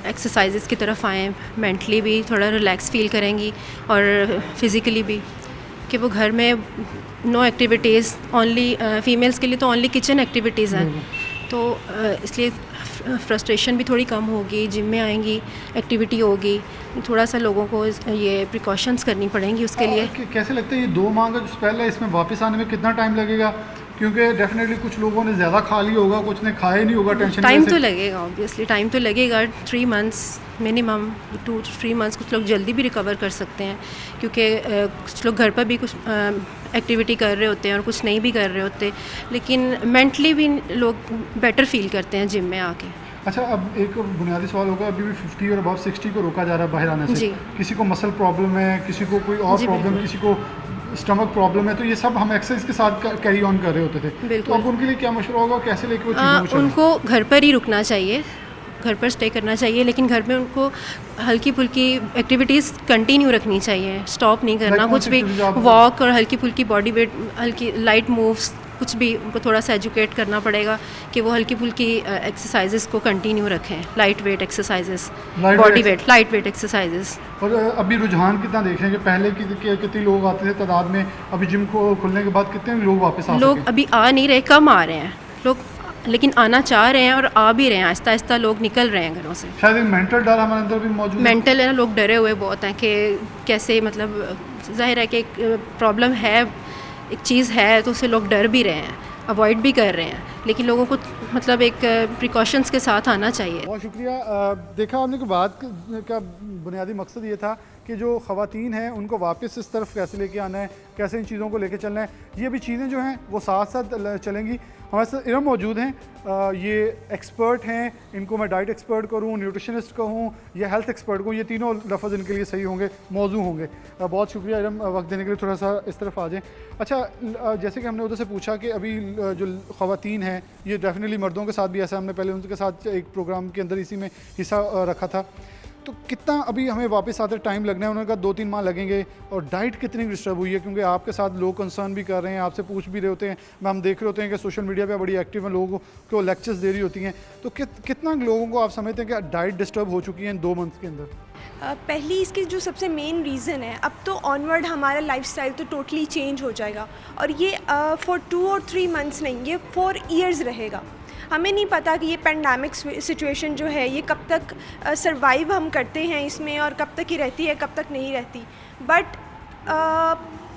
एक्सरसाइजेस की तरफ आएँ, मेंटली भी थोड़ा रिलैक्स फील करेंगी और फिज़िकली भी, कि वो घर में नो एक्टिविटीज़, ओनली फ़ीमेल्स के लिए तो ओनली किचन एक्टिविटीज़ हैं, तो इसलिए फ्रस्ट्रेशन भी थोड़ी कम होगी, जिम में आएंगी, एक्टिविटी होगी, थोड़ा सा लोगों को ये प्रिकॉशंस करनी पड़ेंगी उसके लिए। कैसे लगता है ये 2 माह का जो स्पेल है, इसमें वापस आने में कितना टाइम लगेगा? क्योंकि डेफिनेटली कुछ लोगों ने ज़्यादा खा लिया होगा, कुछ ने खाया नहीं होगा टेंशन। टाइम तो लगेगा, ऑब्वियसली टाइम तो लगेगा, 3 मंथ्स मिनिमम, 2-3 मंथ्स। कुछ लोग जल्दी भी रिकवर कर सकते हैं, क्योंकि कुछ लोग घर पर भी कुछ एक्टिविटी कर रहे होते हैं और कुछ नहीं भी कर रहे होते, लेकिन मेंटली भी लोग बेटर फील करते हैं जिम में आके। अच्छा, अब एक बुनियादी सवाल होगा, अभी भी 50 और अबाव 60 को रोका जा रहा है बाहर आने से। किसी को मसल प्रॉब्लम है, किसी को कोई और प्रॉब्लम, किसी को स्टमक प्रॉब्लम है, तो ये सब हम एक्सरसाइज के साथ कैरी ऑन कर रहे होते थे। तो अब उनके लिए क्या मशवरा होगा, कैसे लेके वो चीज़ों को? उनको घर पर ही रुकना चाहिए, घर पर स्टे करना चाहिए, लेकिन घर में उनको हल्की फुल्की एक्टिविटीज़ कंटिन्यू रखनी चाहिए, स्टॉप नहीं करना, कुछ भी वॉक और हल्की फुल्की बॉडी वेट, हल्की लाइट मूव्स, कुछ भी उनको थोड़ा सा एजुकेट करना पड़ेगा कि वो हल्की फुल्की एक्सरसाइजेस को कंटिन्यू रखें, light weight exercises, body weight, light weight exercises. और अभी रुझान कितना देख रहे हैं कि पहले कितने लोग आते थे तादाद में, अभी जिम को खुलने के बाद कितने लोग वापस आ लोग अभी आ नहीं रहे, कम आ रहे हैं लोग, लेकिन आना चाह रहे हैं और आ भी रहे हैं, आहिस्ता आहिस्ता लोग निकल रहे हैं घरों से। शायद एक मेंटल डर हमारे अंदर भी मौजूद है। मेंटल है ना, लोग डरे हुए बहुत हैं कि कैसे, मतलब जाहिर है कि एक प्रॉब्लम है, एक चीज़ है, तो उससे लोग डर भी रहे हैं, अवॉइड भी कर रहे हैं, लेकिन लोगों को मतलब एक प्रिकॉशंस के साथ आना चाहिए। बहुत शुक्रिया। देखा आपने कि बात का बुनियादी मकसद ये था कि जो ख़वातीन हैं उनको वापस इस तरफ कैसे लेके आना है, कैसे इन चीज़ों को लेके चलना है, ये भी चीज़ें जो हैं वो साथ साथ चलेंगी। हमारे साथ इरम मौजूद हैं, ये एक्सपर्ट हैं, इनको मैं डाइट एक्सपर्ट करूँ, न्यूट्रिशनिस्ट कहूँ या हेल्थ एक्सपर्ट कहूँ, ये तीनों लफ्ज़ इनके लिए सही होंगे, मौजू होंगे। बहुत शुक्रिया इरम, वक्त देने के लिए। थोड़ा सा इस तरफ आ जाएँ। अच्छा, जैसे कि हमने उधर से पूछा कि अभी जो ख़वातीन हैं, ये डेफिनेटली मर्दों के साथ भी ऐसा, हमने पहले उनके साथ एक प्रोग्राम के अंदर इसी में हिस्सा रखा था, तो कितना अभी हमें वापस आते टाइम लगना है? उन्होंने कहा 2-3 माह लगेंगे। और डाइट कितनी डिस्टर्ब हुई है, क्योंकि आपके साथ लोग कंसर्न भी कर रहे हैं, आपसे पूछ भी रहे होते हैं, हम देख रहे होते हैं कि सोशल मीडिया पे बड़ी एक्टिव हैं, लोगों को लेक्चर्स दे रही होती हैं, तो कितना लोगों को आप समझते हैं कि डाइट डिस्टर्ब हो चुकी है इन 2 मंथ के अंदर? पहली इसकी जो सबसे मेन रीज़न है, अब तो ऑनवर्ड हमारा लाइफस्टाइल तो टोटली चेंज हो जाएगा, और ये फॉर 2 और 3 मंथ्स नहीं, ये 4 ईयर्स रहेगा। हमें नहीं पता कि ये पेंडेमिक सिचुएशन जो है ये कब तक सरवाइव हम करते हैं इसमें, और कब तक ही रहती है, कब तक नहीं रहती, बट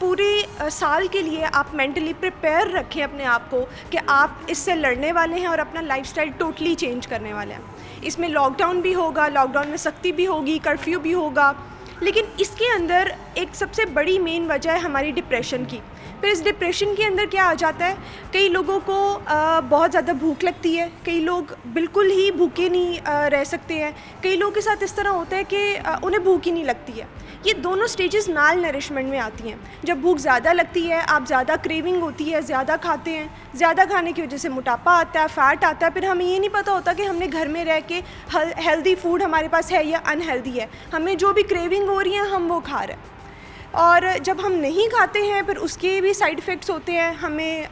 पूरे साल के लिए आप मेंटली प्रिपेयर रखें अपने आप को कि आप इससे लड़ने वाले हैं और अपना लाइफस्टाइल टोटली चेंज करने वाले हैं। इसमें लॉकडाउन भी होगा, लॉकडाउन में सख्ती भी होगी, कर्फ्यू भी होगा, लेकिन इसके अंदर एक सबसे बड़ी मेन वजह है हमारी डिप्रेशन की। फिर इस डिप्रेशन के अंदर क्या आ जाता है, कई लोगों को बहुत ज़्यादा भूख लगती है, कई लोग बिल्कुल ही भूखे नहीं रह सकते हैं, कई लोगों के साथ इस तरह होता है कि उन्हें भूख ही नहीं लगती है। ये दोनों स्टेजेस माल नरिशमेंट में आती हैं। जब भूख ज़्यादा लगती है, आप ज़्यादा क्रेविंग होती है, ज़्यादा खाते हैं, ज़्यादा खाने की वजह से मोटापा आता है, फ़ैट आता है, फिर हमें ये नहीं पता होता कि हमने घर में रह के हेल्दी फूड हमारे पास है या अनहेल्दी है, हमें जो भी क्रेविंग हो रही है हम वो खा रहे हैं। और जब हम नहीं खाते हैं फिर उसके भी साइड इफ़ेक्ट्स होते हैं, हमें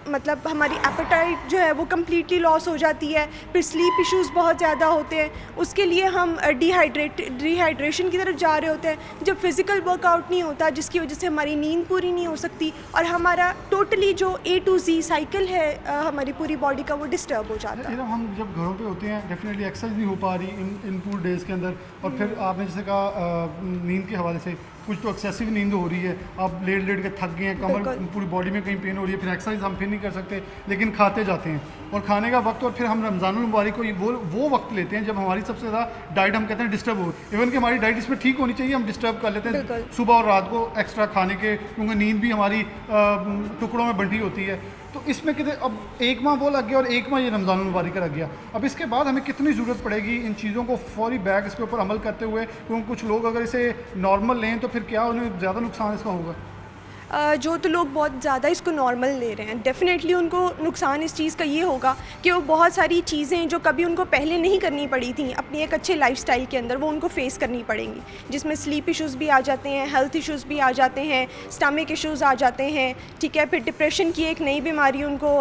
मतलब हमारी एपेटाइट जो है वो कम्प्लीटली लॉस हो जाती है, फिर स्लीप इश्यूज़ बहुत ज़्यादा होते हैं, उसके लिए हम डिहाइड्रेशन की तरफ जा रहे होते हैं, जब फिज़िकल वर्कआउट नहीं होता जिसकी वजह से हमारी नींद पूरी नहीं हो सकती और हमारा टोटली जो A to Z साइकिल है हमारी पूरी बॉडी का वो डिस्टर्ब हो जाता है। हम जब घरों पे होते हैं डेफिनेटली एक्सरसाइज नहीं हो पा रही इन पूरे डेज़ के अंदर, और फिर आपने जैसे कहा नींद के हवाले से कुछ तो एक्सेसिव नींद हो रही है, आप लेट लेट के थक गए हैं, कमर पूरी बॉडी में कहीं पेन हो रही है, फिर एक्सरसाइज हम फिर नहीं कर सकते लेकिन खाते जाते हैं, और खाने का वक्त, और फिर हम रमज़ानुल मुबारक को वो वक्त लेते हैं जब हमारी सबसे ज़्यादा डाइट हम कहते हैं डिस्टर्ब हो, इवन कि हमारी डाइट इसमें ठीक होनी चाहिए, हम डिस्टर्ब कर लेते हैं सुबह और रात को एक्स्ट्रा खाने के, क्योंकि नींद भी हमारी टुकड़ों में बंटी होती है। तो इसमें कितने अब एक माह वो लग गया और एक माह ये रमज़ानुल मुबारक का लग गया, अब इसके बाद हमें कितनी ज़रूरत पड़ेगी इन चीज़ों को फौरी बैग इसके ऊपर अमल करते हुए, क्योंकि कुछ लोग अगर इसे नॉर्मल लें तो फिर क्या उन्हें ज़्यादा नुकसान इसका होगा? जो तो लोग बहुत ज़्यादा इसको नॉर्मल ले रहे हैं, डेफ़िनेटली उनको नुकसान इस चीज़ का ये होगा कि वो बहुत सारी चीज़ें जो कभी उनको पहले नहीं करनी पड़ी थी अपनी एक अच्छे लाइफस्टाइल के अंदर, वो उनको फेस करनी पड़ेंगी, जिसमें स्लीप इश्यूज़ भी आ जाते हैं, हेल्थ इश्यूज़ भी आ जाते हैं, स्टमक इश्यूज़ आ जाते हैं, ठीक है, फिर डिप्रेशन की एक नई बीमारी उनको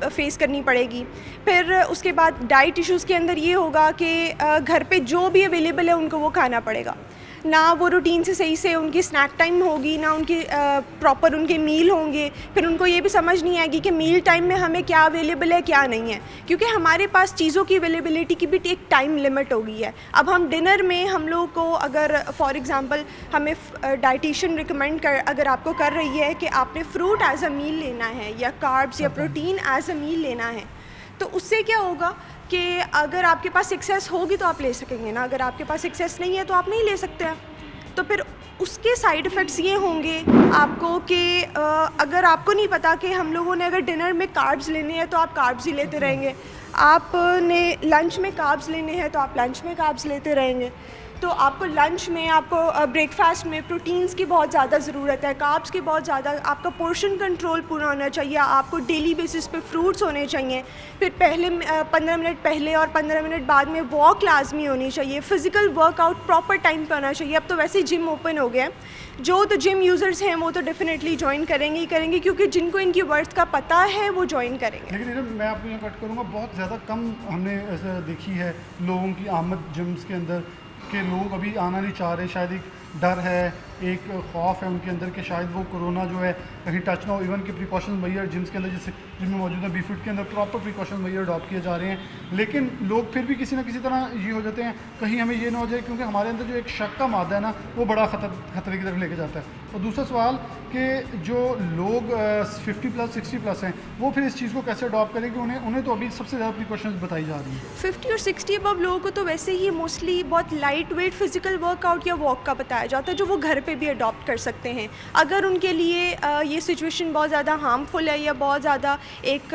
फेस करनी पड़ेगी। फिर उसके बाद डाइट इश्यूज़ के अंदर ये होगा कि घर पर जो भी अवेलेबल है उनको वो खाना पड़ेगा, ना वो रूटीन से सही से उनकी स्नैक टाइम होगी, ना उनकी प्रॉपर उनके मील होंगे, फिर उनको ये भी समझ नहीं आएगी कि मील टाइम में हमें क्या अवेलेबल है क्या नहीं है, क्योंकि हमारे पास चीज़ों की अवेलेबिलिटी की भी एक टाइम लिमिट हो गई है। अब हम डिनर में हम लोग को अगर फॉर एग्ज़ाम्पल हमें डाइटिशियन रिकमेंड अगर आपको कर रही है कि आपने फ्रूट एज अ मील लेना है या कार्ब्स या प्रोटीन एज अ मील लेना है, तो उससे क्या होगा कि अगर आपके पास सक्सेस होगी तो आप ले सकेंगे ना, अगर आपके पास सक्सेस नहीं है तो आप नहीं ले सकते हैं। तो फिर उसके साइड इफ़ेक्ट्स ये होंगे आपको कि अगर आपको नहीं पता कि हम लोगों ने अगर डिनर में कार्ब्स लेने हैं तो आप कार्ब्स ही लेते रहेंगे, आपने लंच में कार्ब्स लेने हैं तो आप लंच में कार्ब्स लेते रहेंगे, तो आपको लंच में, आपको ब्रेकफास्ट में प्रोटीन्स की बहुत ज़्यादा ज़रूरत है, कार्ब्स की बहुत ज़्यादा, आपका पोर्शन कंट्रोल पूरा होना चाहिए, आपको डेली बेसिस पे फ्रूट्स होने चाहिए, फिर पहले 15 मिनट पहले और 15 मिनट बाद में वॉक लाजमी होनी चाहिए, फ़िज़िकल वर्कआउट प्रॉपर टाइम पे होना चाहिए। अब तो वैसे ही जिम ओपन हो गया है, जो तो जिम यूज़र्स हैं वो तो डेफिनेटली ज्वाइन करेंगे ही करेंगे, क्योंकि जिनको इनकी वर्थ का पता है वो ज्वाइन करेंगे। लेकिन मैं आपको यहाँ कट करूँगा, बहुत ज़्यादा कम हमने ऐसा देखी है लोगों की आमद जिम्स के अंदर, कि लोग अभी आना नहीं चाह रहे, शायद एक डर है, एक खौफ है उनके अंदर कि शायद वो कोरोना जो है कहीं टच ना हो। इवन के प्रिकॉशन मैयर जिम्स के अंदर, जैसे जिम में मौजूद है बीफिट के अंदर प्रॉपर प्रिकॉशन मैयर अडॉप्ट किए जा रहे हैं, लेकिन लोग फिर भी किसी ना किसी तरह ये हो जाते हैं कहीं हमें ये ना हो जाए, क्योंकि हमारे अंदर जो एक शक का मादा है ना वो बड़ा खतरे की तरफ लेके जाता है। और दूसरा सवाल कि जो लोग 50+ 60+ हैं वो फिर इस चीज़ को कैसे अडॉप्ट करें, कि उन्हें तो अभी सबसे ज़्यादा प्रिकॉशंस बताई जा रही हैं। 50 और 60 अबव लोगों को तो वैसे ही मोस्टली बहुत लाइट वेट फिजिकल वर्कआउट या वॉक का बताया जाता है, जो वो घर पे भी अडॉप्ट कर सकते हैं। अगर उनके लिए ये सिचुएशन बहुत ज़्यादा हार्मफुल है या बहुत ज़्यादा एक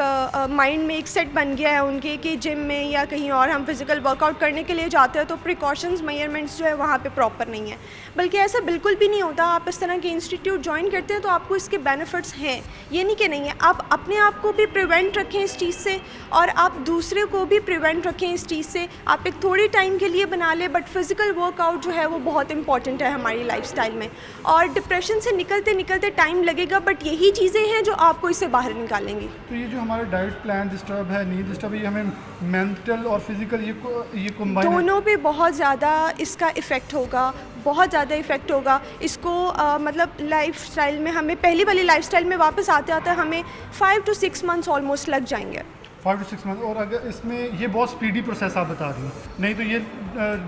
माइंड में एक सेट बन गया है उनके कि जिम में या कहीं और हम फिज़िकल वर्कआउट करने के लिए जाते हैं तो प्रिकॉशंस मेजरमेंट्स जो है वहाँ पे प्रॉपर नहीं है, बल्कि ऐसा बिल्कुल भी नहीं होता। आप इस तरह के इंस्टीट्यूट ज्वाइन करते हैं तो आपको इसके बेनिफिट्स हैं, ये नहीं कि नहीं है। आप अपने आप को भी प्रिवेंट रखें इस चीज़ से और आप दूसरे को भी प्रिवेंट रखें इस चीज़ से। आप एक थोड़ी टाइम के लिए बना लें, बट फिज़िकल वर्कआउट जो है वो बहुत इंपॉर्टेंट है हमारी लाइफस्टाइल में। और डिप्रेशन से निकलते निकलते टाइम लगेगा, बट यही चीज़ें हैं जो आपको इससे बाहर निकालेंगी। तो ये जो हमारे डाइट प्लान डिस्टर्ब है, नींद डिस्टर्ब है, ये हमें मेंटल और फिजिकल ये कंबाइन दोनों पे बहुत ज़्यादा इसका इफ़ेक्ट होगा, बहुत ज़्यादा इफ़ेक्ट होगा। इसको मतलब लाइफस्टाइल में हमें पहली वाली लाइफस्टाइल में वापस आते आते हमें 5 to 6 months ऑलमोस्ट लग जाएंगे। 5 to 6 months। और अगर इसमें ये बहुत स्पीडी प्रोसेस आप बता रही हैं, नहीं तो ये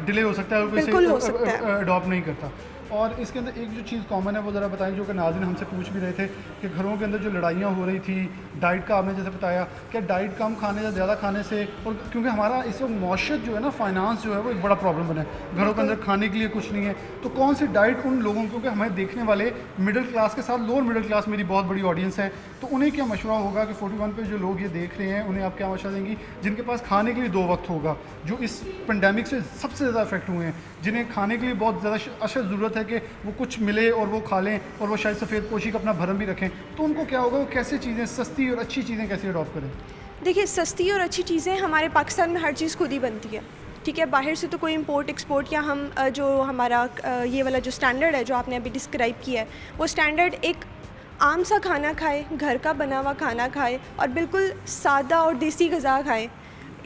डिले हो सकता है और बिल्कुल हो सकता है, अडॉप्ट नहीं करता। और इसके अंदर एक जो चीज़ कॉमन है वो ज़रा बताएं, जो कि नाज़रीन हमसे पूछ भी रहे थे कि घरों के अंदर जो लड़ाइयाँ हो रही थी डाइट का, आपने जैसे बताया कि डाइट कम खाने या ज़्यादा खाने से, और क्योंकि हमारा इस वक्त मौशत जो है ना, फाइनेंस जो है वो एक बड़ा प्रॉब्लम बना है, घरों के अंदर खाने के लिए कुछ नहीं है, तो कौन सी डाइट उन लोगों, क्योंकि हमें देखने वाले मिडिल क्लास के साथ लोअर मिडिल क्लास मेरी बहुत बड़ी ऑडियंस है, तो उन्हें क्या मशवरा होगा कि 41 पे जो लोग ये देख रहे हैं उन्हें आप क्या मशवरा देंगी, जिनके पास खाने के लिए 2 वक्त होगा, जो इस पेंडेमिक से सबसे ज़्यादा इफेक्ट हुए हैं, जिन्हें खाने के लिए बहुत ज़्यादा अशद ज़रूरत है कि वो कुछ मिले और वो खा लें और वो शायद सफ़ेद पोशी का अपना भरम भी रखें, तो उनको क्या होगा, वो कैसे चीज़ें सस्ती और अच्छी चीज़ें कैसे अडॉप्ट करें? देखिए, सस्ती और अच्छी चीज़ें हमारे पाकिस्तान में हर चीज़ खुद ही बनती है, ठीक है। बाहर से तो कोई इंपोर्ट एक्सपोर्ट या हम जो हमारा ये वाला जो स्टैंडर्ड है जो आपने अभी डिस्क्राइब किया है, वो स्टैंडर्ड एक आम सा खाना खाए, घर का बना हुआ खाना खाए और बिल्कुल सादा और देसी ग़िज़ा खाए।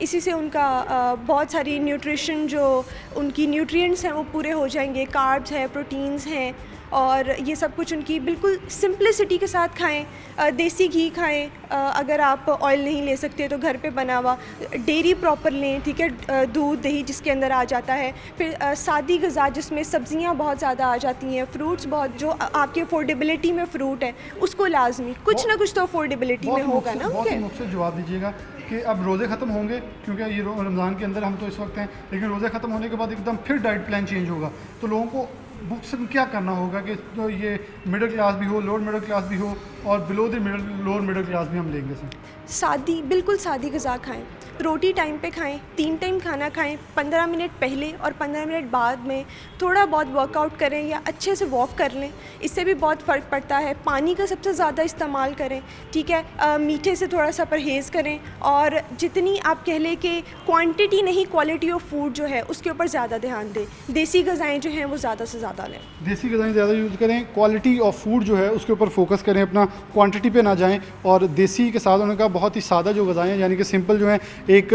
इसी से उनका बहुत सारी न्यूट्रिशन जो उनकी न्यूट्रिएंट्स हैं वो पूरे हो जाएंगे, कार्ब्स हैं, प्रोटीन्स हैं, और ये सब कुछ उनकी बिल्कुल सिंपलिसिटी के साथ खाएं। देसी घी खाएं, अगर आप ऑयल नहीं ले सकते तो घर पे बना हुआ। डेयरी प्रॉपर लें, ठीक है, दूध दही जिसके अंदर आ जाता है। फिर सादी ग़िज़ा जिसमें सब्ज़ियाँ बहुत ज़्यादा आ जाती हैं, फ्रूट्स बहुत, जो आपकी अफोर्डेबिलिटी में फ़्रूट है उसको लाजमी कुछ ना कुछ तो अफोर्डेबिलिटी में होगा ना उनके। मुझसे जवाब दीजिएगा कि अब रोज़े ख़त्म होंगे, क्योंकि ये रमज़ान के अंदर हम तो इस वक्त हैं, लेकिन रोज़े ख़त्म होने के बाद एकदम फिर डाइट प्लान चेंज होगा, तो लोगों को बुक्स क्या करना होगा कि तो ये मिडिल क्लास भी हो, लोअर मिडिल क्लास भी हो और below the lower middle class भी हम लेंगे सर? सादी, बिल्कुल सादी ग़िज़ा खाएं, रोटी टाइम पे खाएं, 3 टाइम खाना खाएं, 15 मिनट पहले और 15 मिनट बाद में थोड़ा बहुत वर्कआउट करें या अच्छे से वॉक कर लें, इससे भी बहुत फ़र्क पड़ता है। पानी का सबसे ज़्यादा इस्तेमाल करें, ठीक है, मीठे से थोड़ा सा परहेज़ करें, और जितनी आप कह लें कि क्वांटिटी नहीं क्वालिटी ऑफ फूड जो है उसके ऊपर ज़्यादा ध्यान दें। देसी ग़िज़ाएँ जो हैं वो ज़्यादा से ज़्यादा लें, देसी ग़िज़ाएँ ज़्यादा यूज़ करें, क्वालिटी ऑफ फूड जो है उसके ऊपर फोकस करें, अपना क्वांटिटी पे ना जाएं, और देसी के साथ उन्होंने कहा बहुत ही सादा जो ग़िज़ाएँ हैं, यानी कि सिंपल जो है, एक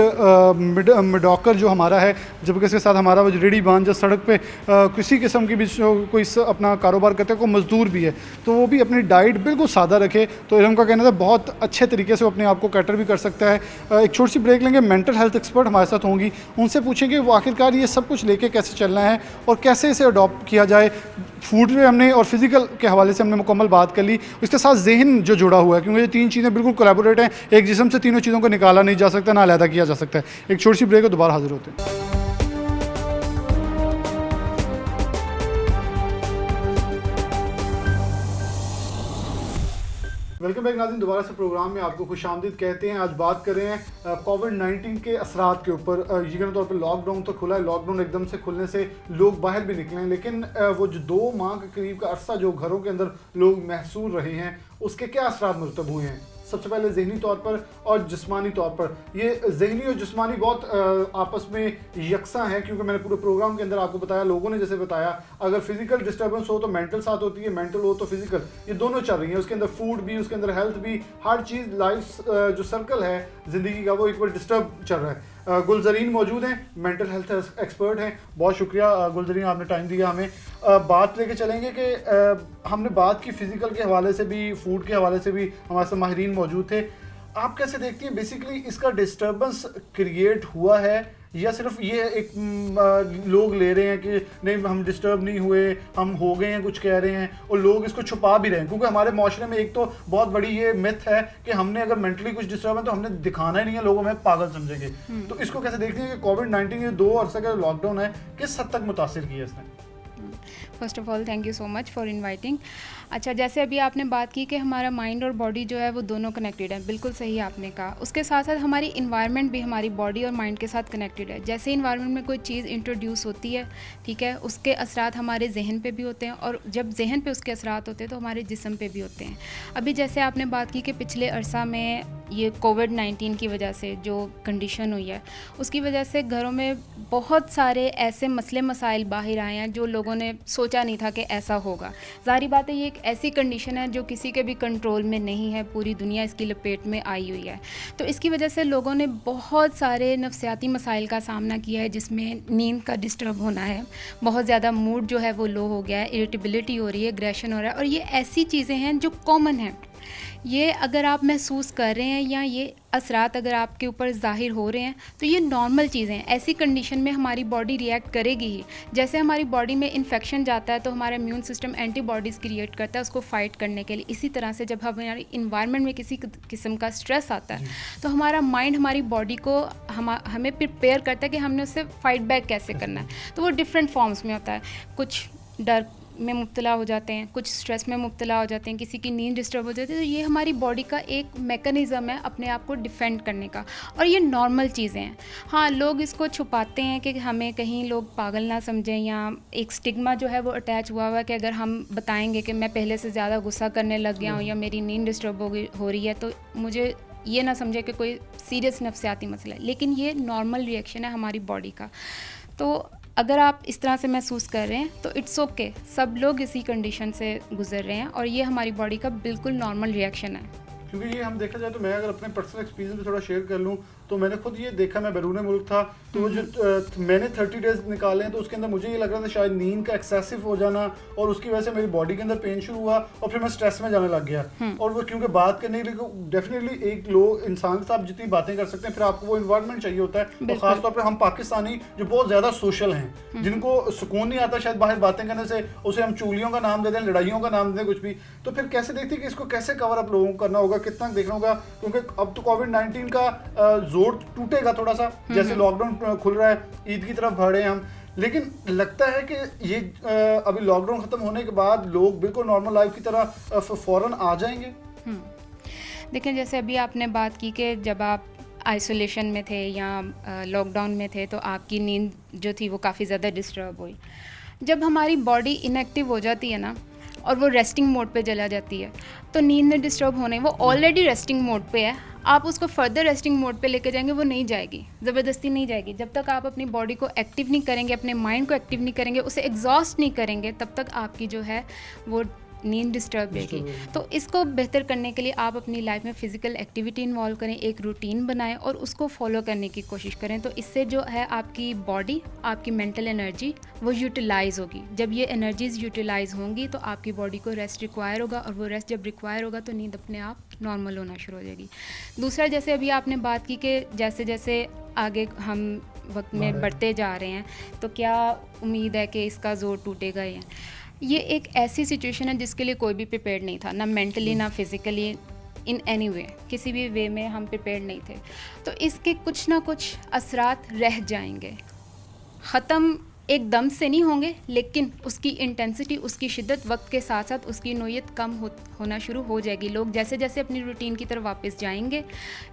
मिडॉकर जो हमारा है, जबकि इसके साथ हमारा वो रेडी बांध जो सड़क पे किसी किस्म की भी कोई अपना कारोबार करते हैं, कोई मज़दूर भी है, तो वो भी अपनी डाइट बिल्कुल सादा रखे, तो इरम का कहना था बहुत अच्छे तरीके से वो अपने आप को कैटर भी कर सकता है। एक छोटी सी ब्रेक लेंगे, मेंटल हेल्थ एक्सपर्ट हमारे साथ होंगी, उनसे पूछेंगे वो आखिरकार ये सब कुछ लेके कैसे चलना है और कैसे इसे अडॉप्ट किया जाए। फूड पे हमने और फिज़िकल के हवाले से हमने मुकम्मल बात कर ली, उसके साथ जहन जो जुड़ा हुआ है, क्योंकि ये 3 चीज़ें बिल्कुल कोलैबोरेट हैं, एक जिस्म से तीनों चीज़ों को निकाला नहीं जा सकता, ना अलहदा किया जा सकता है। एक छोटी सी ब्रेक है, दोबारा हाजिर होते हैं। वेलकम बैक नाज़रीन, दोबारा से प्रोग्राम में आपको खुशामदीद कहते हैं। आज बात कर रहे हैं कोविड-19 के असरात के ऊपर। यकीन तौर पर लॉकडाउन तो खुला है, लॉकडाउन एकदम से खुलने से लोग बाहर भी निकले हैं, लेकिन वो जो 2 माह के करीब का अरसा जो घरों के अंदर लोग महसूस रहे हैं, उसके क्या असरात मुरतब हुए हैं? सबसे पहले ज़हनी तौर पर और जिस्मानी तौर पर। ये ज़हनी और जिस्मानी बहुत आपस में यकसा हैं, क्योंकि मैंने पूरे प्रोग्राम के अंदर आपको बताया, लोगों ने जैसे बताया, अगर फिजिकल डिस्टर्बेंस हो तो मेंटल साथ होती है, मेंटल हो तो फिजिकल, ये दोनों चल रही हैं। उसके अंदर फूड भी, उसके अंदर हेल्थ भी, हर चीज़, लाइफ जो सर्कल है ज़िंदगी का, वो एक बार डिस्टर्ब चल रहा है। गुलजरीन मौजूद हैं, मेंटल हेल्थ एक्सपर्ट हैं, बहुत शुक्रिया गुलजरीन, आपने टाइम दिया हमें। बात लेके चलेंगे कि हमने बात की फ़िज़िकल के हवाले से भी, फूड के हवाले से भी, हमारे साथ माहिरीन मौजूद थे। आप कैसे देखती हैं बेसिकली इसका डिस्टर्बेंस क्रिएट हुआ है, या सिर्फ ये एक लोग ले रहे हैं कि नहीं हम डिस्टर्ब नहीं हुए, हम हो गए हैं, कुछ कह रहे हैं, और लोग इसको छुपा भी रहे हैं? क्योंकि हमारे माशरे में एक तो बहुत बड़ी ये मिथ है कि हमने अगर मेंटली कुछ डिस्टर्ब है तो हमने दिखाना ही नहीं है, लोग हमें पागल समझेंगे। तो इसको कैसे देखते हैं कि कोविड-19 ये 2 अरसे का लॉकडाउन है, किस हद तक मुतासिर किया इसने? First of all thank you so much for inviting. अच्छा, जैसे अभी आपने बात की कि हमारा माइंड और बॉडी जो है वो दोनों कनेक्टेड है, बिल्कुल सही आपने कहा। उसके साथ साथ हमारी इन्वायरमेंट भी हमारी बॉडी और माइंड के साथ कनेक्टेड है। जैसे इन्वायरमेंट में कोई चीज़ इंट्रोड्यूस होती है, ठीक है, उसके असरात हमारे जहन पे भी होते हैं, और जब जहन पे उसके असरात होते हैं तो हमारे जिस्म पे भी होते हैं। अभी जैसे आपने बात की कि पिछले अरसा में ये कोविड-19 की वजह से जो कंडीशन हुई है, उसकी वजह से घरों में बहुत सारे ऐसे मसले मसाइल बाहर आए हैं जो लोगों ने सोचा नहीं था कि ऐसा होगा। ज़ाहिर बात है, ये एक ऐसी कंडीशन है जो किसी के भी कंट्रोल में नहीं है, पूरी दुनिया इसकी लपेट में आई हुई है। तो इसकी वजह से लोगों ने बहुत सारे नफ्सियाती मसाइल का सामना किया है, जिसमें नींद का डिस्टर्ब होना है, बहुत ज़्यादा मूड जो है वो लो हो गया है, इरिटेबिलिटी हो रही है, एग्रेशन हो रहा है, और ये ऐसी चीज़ें हैं जो कॉमन हैं। ये अगर आप महसूस कर रहे हैं या ये असरात अगर आपके ऊपर ज़ाहिर हो रहे हैं तो ये नॉर्मल चीज़ें हैं। ऐसी कंडीशन में हमारी बॉडी रिएक्ट करेगी ही। जैसे हमारी बॉडी में इन्फेक्शन जाता है तो हमारा इम्यून सिस्टम एंटीबॉडीज़ क्रिएट करता है उसको फ़ाइट करने के लिए। इसी तरह से जब हमारी इन्वायरमेंट में किसी किस्म का स्ट्रेस आता है तो हमारा माइंड हमारी बॉडी को हमें प्रिपेयर करता है कि हमने उससे फ़ाइट बैक कैसे करना है। तो वो डिफरेंट फॉर्म्स में होता है। कुछ डर में मुब्तला हो जाते हैं, कुछ स्ट्रेस में मुब्तला हो जाते हैं, किसी की नींद डिस्टर्ब हो जाती है। तो ये हमारी बॉडी का एक मैकेनिज़्म है अपने आप को डिफेंड करने का, और ये नॉर्मल चीज़ें हैं। हाँ, लोग इसको छुपाते हैं कि हमें कहीं लोग पागल ना समझें, या एक स्टिग्मा जो है वो अटैच हुआ हुआ है कि अगर हम बताएंगे कि मैं पहले से ज़्यादा गुस्सा करने लग गया हूँ या मेरी नींद डिस्टर्ब हो रही है तो मुझे ये ना समझे कि कोई सीरियस नफ्सियाती मसला है। लेकिन ये नॉर्मल रिएक्शन है हमारी बॉडी का। तो अगर आप इस तरह से महसूस कर रहे हैं तो इट्स ओके, सब लोग इसी कंडीशन से गुजर रहे हैं और ये हमारी बॉडी का बिल्कुल नॉर्मल रिएक्शन है। क्योंकि ये हम देखा जाए तो मैं अगर अपने पर्सनल एक्सपीरियंस में थोड़ा शेयर कर लूँ तो मैंने खुद ये देखा, मैं बैरून मुल्क था तो वो जो मैंने 30 डेज़ निकाले हैं तो उसके अंदर मुझे ये लग रहा था शायद नींद का एक्सेसिव हो जाना और उसकी वजह से मेरी बॉडी के अंदर पेन शुरू हुआ और फिर मैं स्ट्रेस में जाने लग गया। और वो क्योंकि बात करने के लिए डेफिनेटली एक लोग इंसान के साथ जितनी बातें कर सकते हैं फिर आपको वो इन्वायरमेंट चाहिए होता है। और ख़ासतौर पर हम पाकिस्तानी जो बहुत ज़्यादा सोशल हैं, जिनको सुकून नहीं आता शायद बाहर बातें करने से, उसे हम चूलियों का नाम दे दें, लड़ाइयों का नाम दे दें, कुछ भी, तो फिर कैसे देखते हैं कि इसको कैसे कवर अप लोगों को करना होगा, कितना देखना होगा, क्योंकि अब तो कोविड-19 का जोर टूटेगा थोड़ा सा, जैसे लॉकडाउन खुल रहा है, ईद की तरफ बढ़े हम, लेकिन लगता है कि ये अभी लॉकडाउन ख़त्म होने के बाद लोग बिल्कुल नॉर्मल लाइफ की तरह फ़ौरन आ जाएंगे। देखिए, जैसे अभी आपने बात की कि जब आप आइसोलेशन में थे या लॉकडाउन में थे तो आपकी नींद जो थी वो काफ़ी ज़्यादा डिस्टर्ब हुई। जब हमारी बॉडी इनएक्टिव हो जाती है ना और वो रेस्टिंग मोड पे चला जाती है तो नींद में डिस्टर्ब होने, वो ऑलरेडी रेस्टिंग मोड पे है, आप उसको फर्दर रेस्टिंग मोड पे लेके जाएंगे, वो नहीं जाएगी, ज़बरदस्ती नहीं जाएगी। जब तक आप अपनी बॉडी को एक्टिव नहीं करेंगे, अपने माइंड को एक्टिव नहीं करेंगे, उसे एग्जॉस्ट नहीं करेंगे, तब तक आपकी जो है वो नींद डिस्टर्ब रहेगी। तो इसको बेहतर करने के लिए आप अपनी लाइफ में फ़िज़िकल एक्टिविटी इन्वॉल्व करें, एक रूटीन बनाएं और उसको फॉलो करने की कोशिश करें। तो इससे जो है आपकी बॉडी, आपकी मेंटल एनर्जी वो यूटिलाइज़ होगी। जब ये एनर्जीज़ यूटिलाइज़ होंगी तो आपकी बॉडी को रेस्ट रिक्वायर होगा और वो रेस्ट जब रिक्वायर होगा तो नींद अपने आप नॉर्मल होना शुरू हो जाएगी। दूसरा, जैसे अभी आपने बात की कि जैसे जैसे आगे हम वक्त में बढ़ते जा रहे हैं तो क्या उम्मीद है कि इसका ज़ोर टूटेगा या ये एक ऐसी सिचुएशन है जिसके लिए कोई भी प्रिपेयर्ड नहीं था, ना मेंटली ना फिज़िकली, इन एनी वे, किसी भी वे में हम प्रिपेयर्ड नहीं थे। तो इसके कुछ ना कुछ असरात रह जाएंगे, ख़त्म एकदम से नहीं होंगे, लेकिन उसकी इंटेंसिटी, उसकी शिद्दत वक्त के साथ साथ उसकी नोयत कम होना शुरू हो जाएगी। लोग जैसे जैसे अपनी रूटीन की तरफ वापस जाएंगे,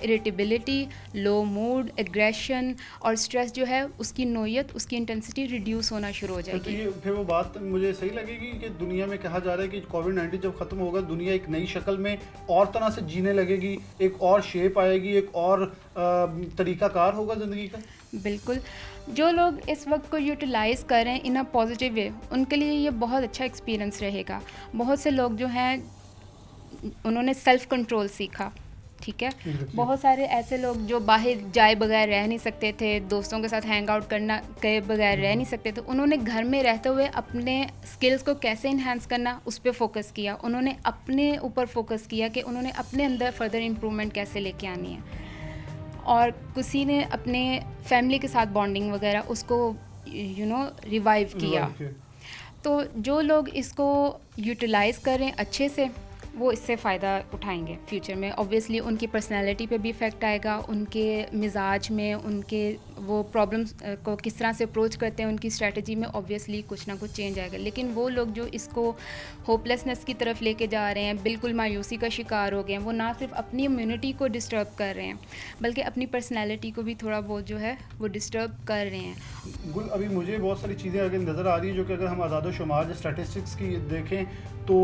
इरिटेबिलिटी, लो मूड, एग्रेशन और स्ट्रेस जो है उसकी नोयत, उसकी इंटेंसिटी रिड्यूस होना शुरू हो जाएगी। तो ये फिर वो बात मुझे सही लगेगी कि दुनिया में कहा जा रहा है कि कोविड-19 जब ख़त्म होगा दुनिया एक नई शक्ल में और तरह से जीने लगेगी, एक और शेप आएगी, एक और तरीक़ाकार होगा ज़िंदगी का। बिल्कुल, जो लोग इस वक्त को यूटिलाइज़ कर रहे हैं इन अ पॉजिटिव वे, उनके लिए ये बहुत अच्छा एक्सपीरियंस रहेगा। बहुत से लोग जो हैं उन्होंने सेल्फ़ कंट्रोल सीखा, ठीक है। बहुत सारे ऐसे लोग जो बाहर जाए बगैर रह नहीं सकते थे, दोस्तों के साथ हैंग आउट करना के बगैर रह नहीं सकते थे, उन्होंने घर में रहते हुए अपने स्किल्स को कैसे इन्हांस करना उस पर फोकस किया। उन्होंने अपने ऊपर फोकस किया कि उन्होंने अपने अंदर फर्दर इम्प्रूवमेंट कैसे लेके आनी है। और किसी ने अपने फैमिली के साथ बॉन्डिंग वगैरह उसको रिवाइव किया। तो जो लोग इसको यूटिलाइज़ करें अच्छे से, वो इससे फ़ायदा उठाएंगे फ्यूचर में। ऑब्वियसली उनकी पर्सनैलिटी पे भी इफ़ेक्ट आएगा, उनके मिजाज में, उनके वो प्रॉब्लम्स को किस तरह से अप्रोच करते हैं, उनकी स्ट्रेटजी में ऑब्वियसली कुछ ना कुछ चेंज आएगा। लेकिन वो लोग जो इसको होपलेसनेस की तरफ लेके जा रहे हैं, बिल्कुल मायूसी का शिकार हो गए हैं, वो ना सिर्फ अपनी इम्यूनिटी को डिस्टर्ब कर रहे हैं बल्कि अपनी पर्सनैलिटी को भी थोड़ा बहुत जो है वो डिस्टर्ब कर रहे हैं। गुल, अभी मुझे बहुत सारी चीज़ें आगे नज़र आ रही हैं जो कि अगर हम आज़ाद-ओ-शुमार स्टैटिस्टिक्स की देखें तो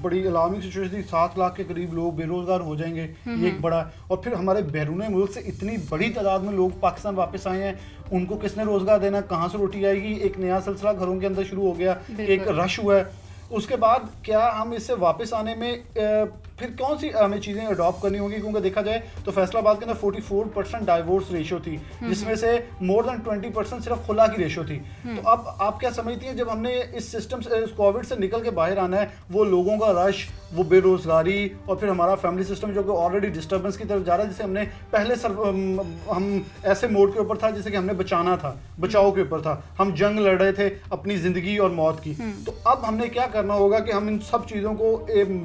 बड़ी अलार्मिंग सिचुएशन थी। 7 लाख के करीब लोग बेरोज़गार हो जाएंगे, ये एक बड़ा। और फिर हमारे बैरून मुल्क से इतनी बड़ी तादाद में लोग पाकिस्तान वापस आए हैं, उनको किसने रोज़गार देना, कहाँ से रोटी आएगी, एक नया सिलसिला घरों के अंदर शुरू हो गया, एक रश हुआ है। उसके बाद क्या हम इससे वापस आने में फिर कौन सी हमें चीज़ें अडॉप्ट करनी होगी, क्योंकि देखा जाए तो फैसलाबाद के अंदर 44% डाइवोर्स रेशो थी, जिसमें से मोर देन 20% सिर्फ खुला की रेशो थी। तो अब आप क्या समझती हैं जब हमने इस सिस्टम से, इस कोविड से निकल के बाहर आना है, वो लोगों का रश, वो बेरोज़गारी और फिर हमारा फैमिली सिस्टम जो कि ऑलरेडी डिस्टर्बेंस की तरफ जा रहा है, जिसे हमने पहले हम ऐसे मोड के ऊपर था जैसे कि हमने बचाना था, बचाव के ऊपर था, हम जंग लड़ रहे थे अपनी ज़िंदगी और मौत की। तो अब हमने क्या करना होगा कि हम इन सब चीज़ों को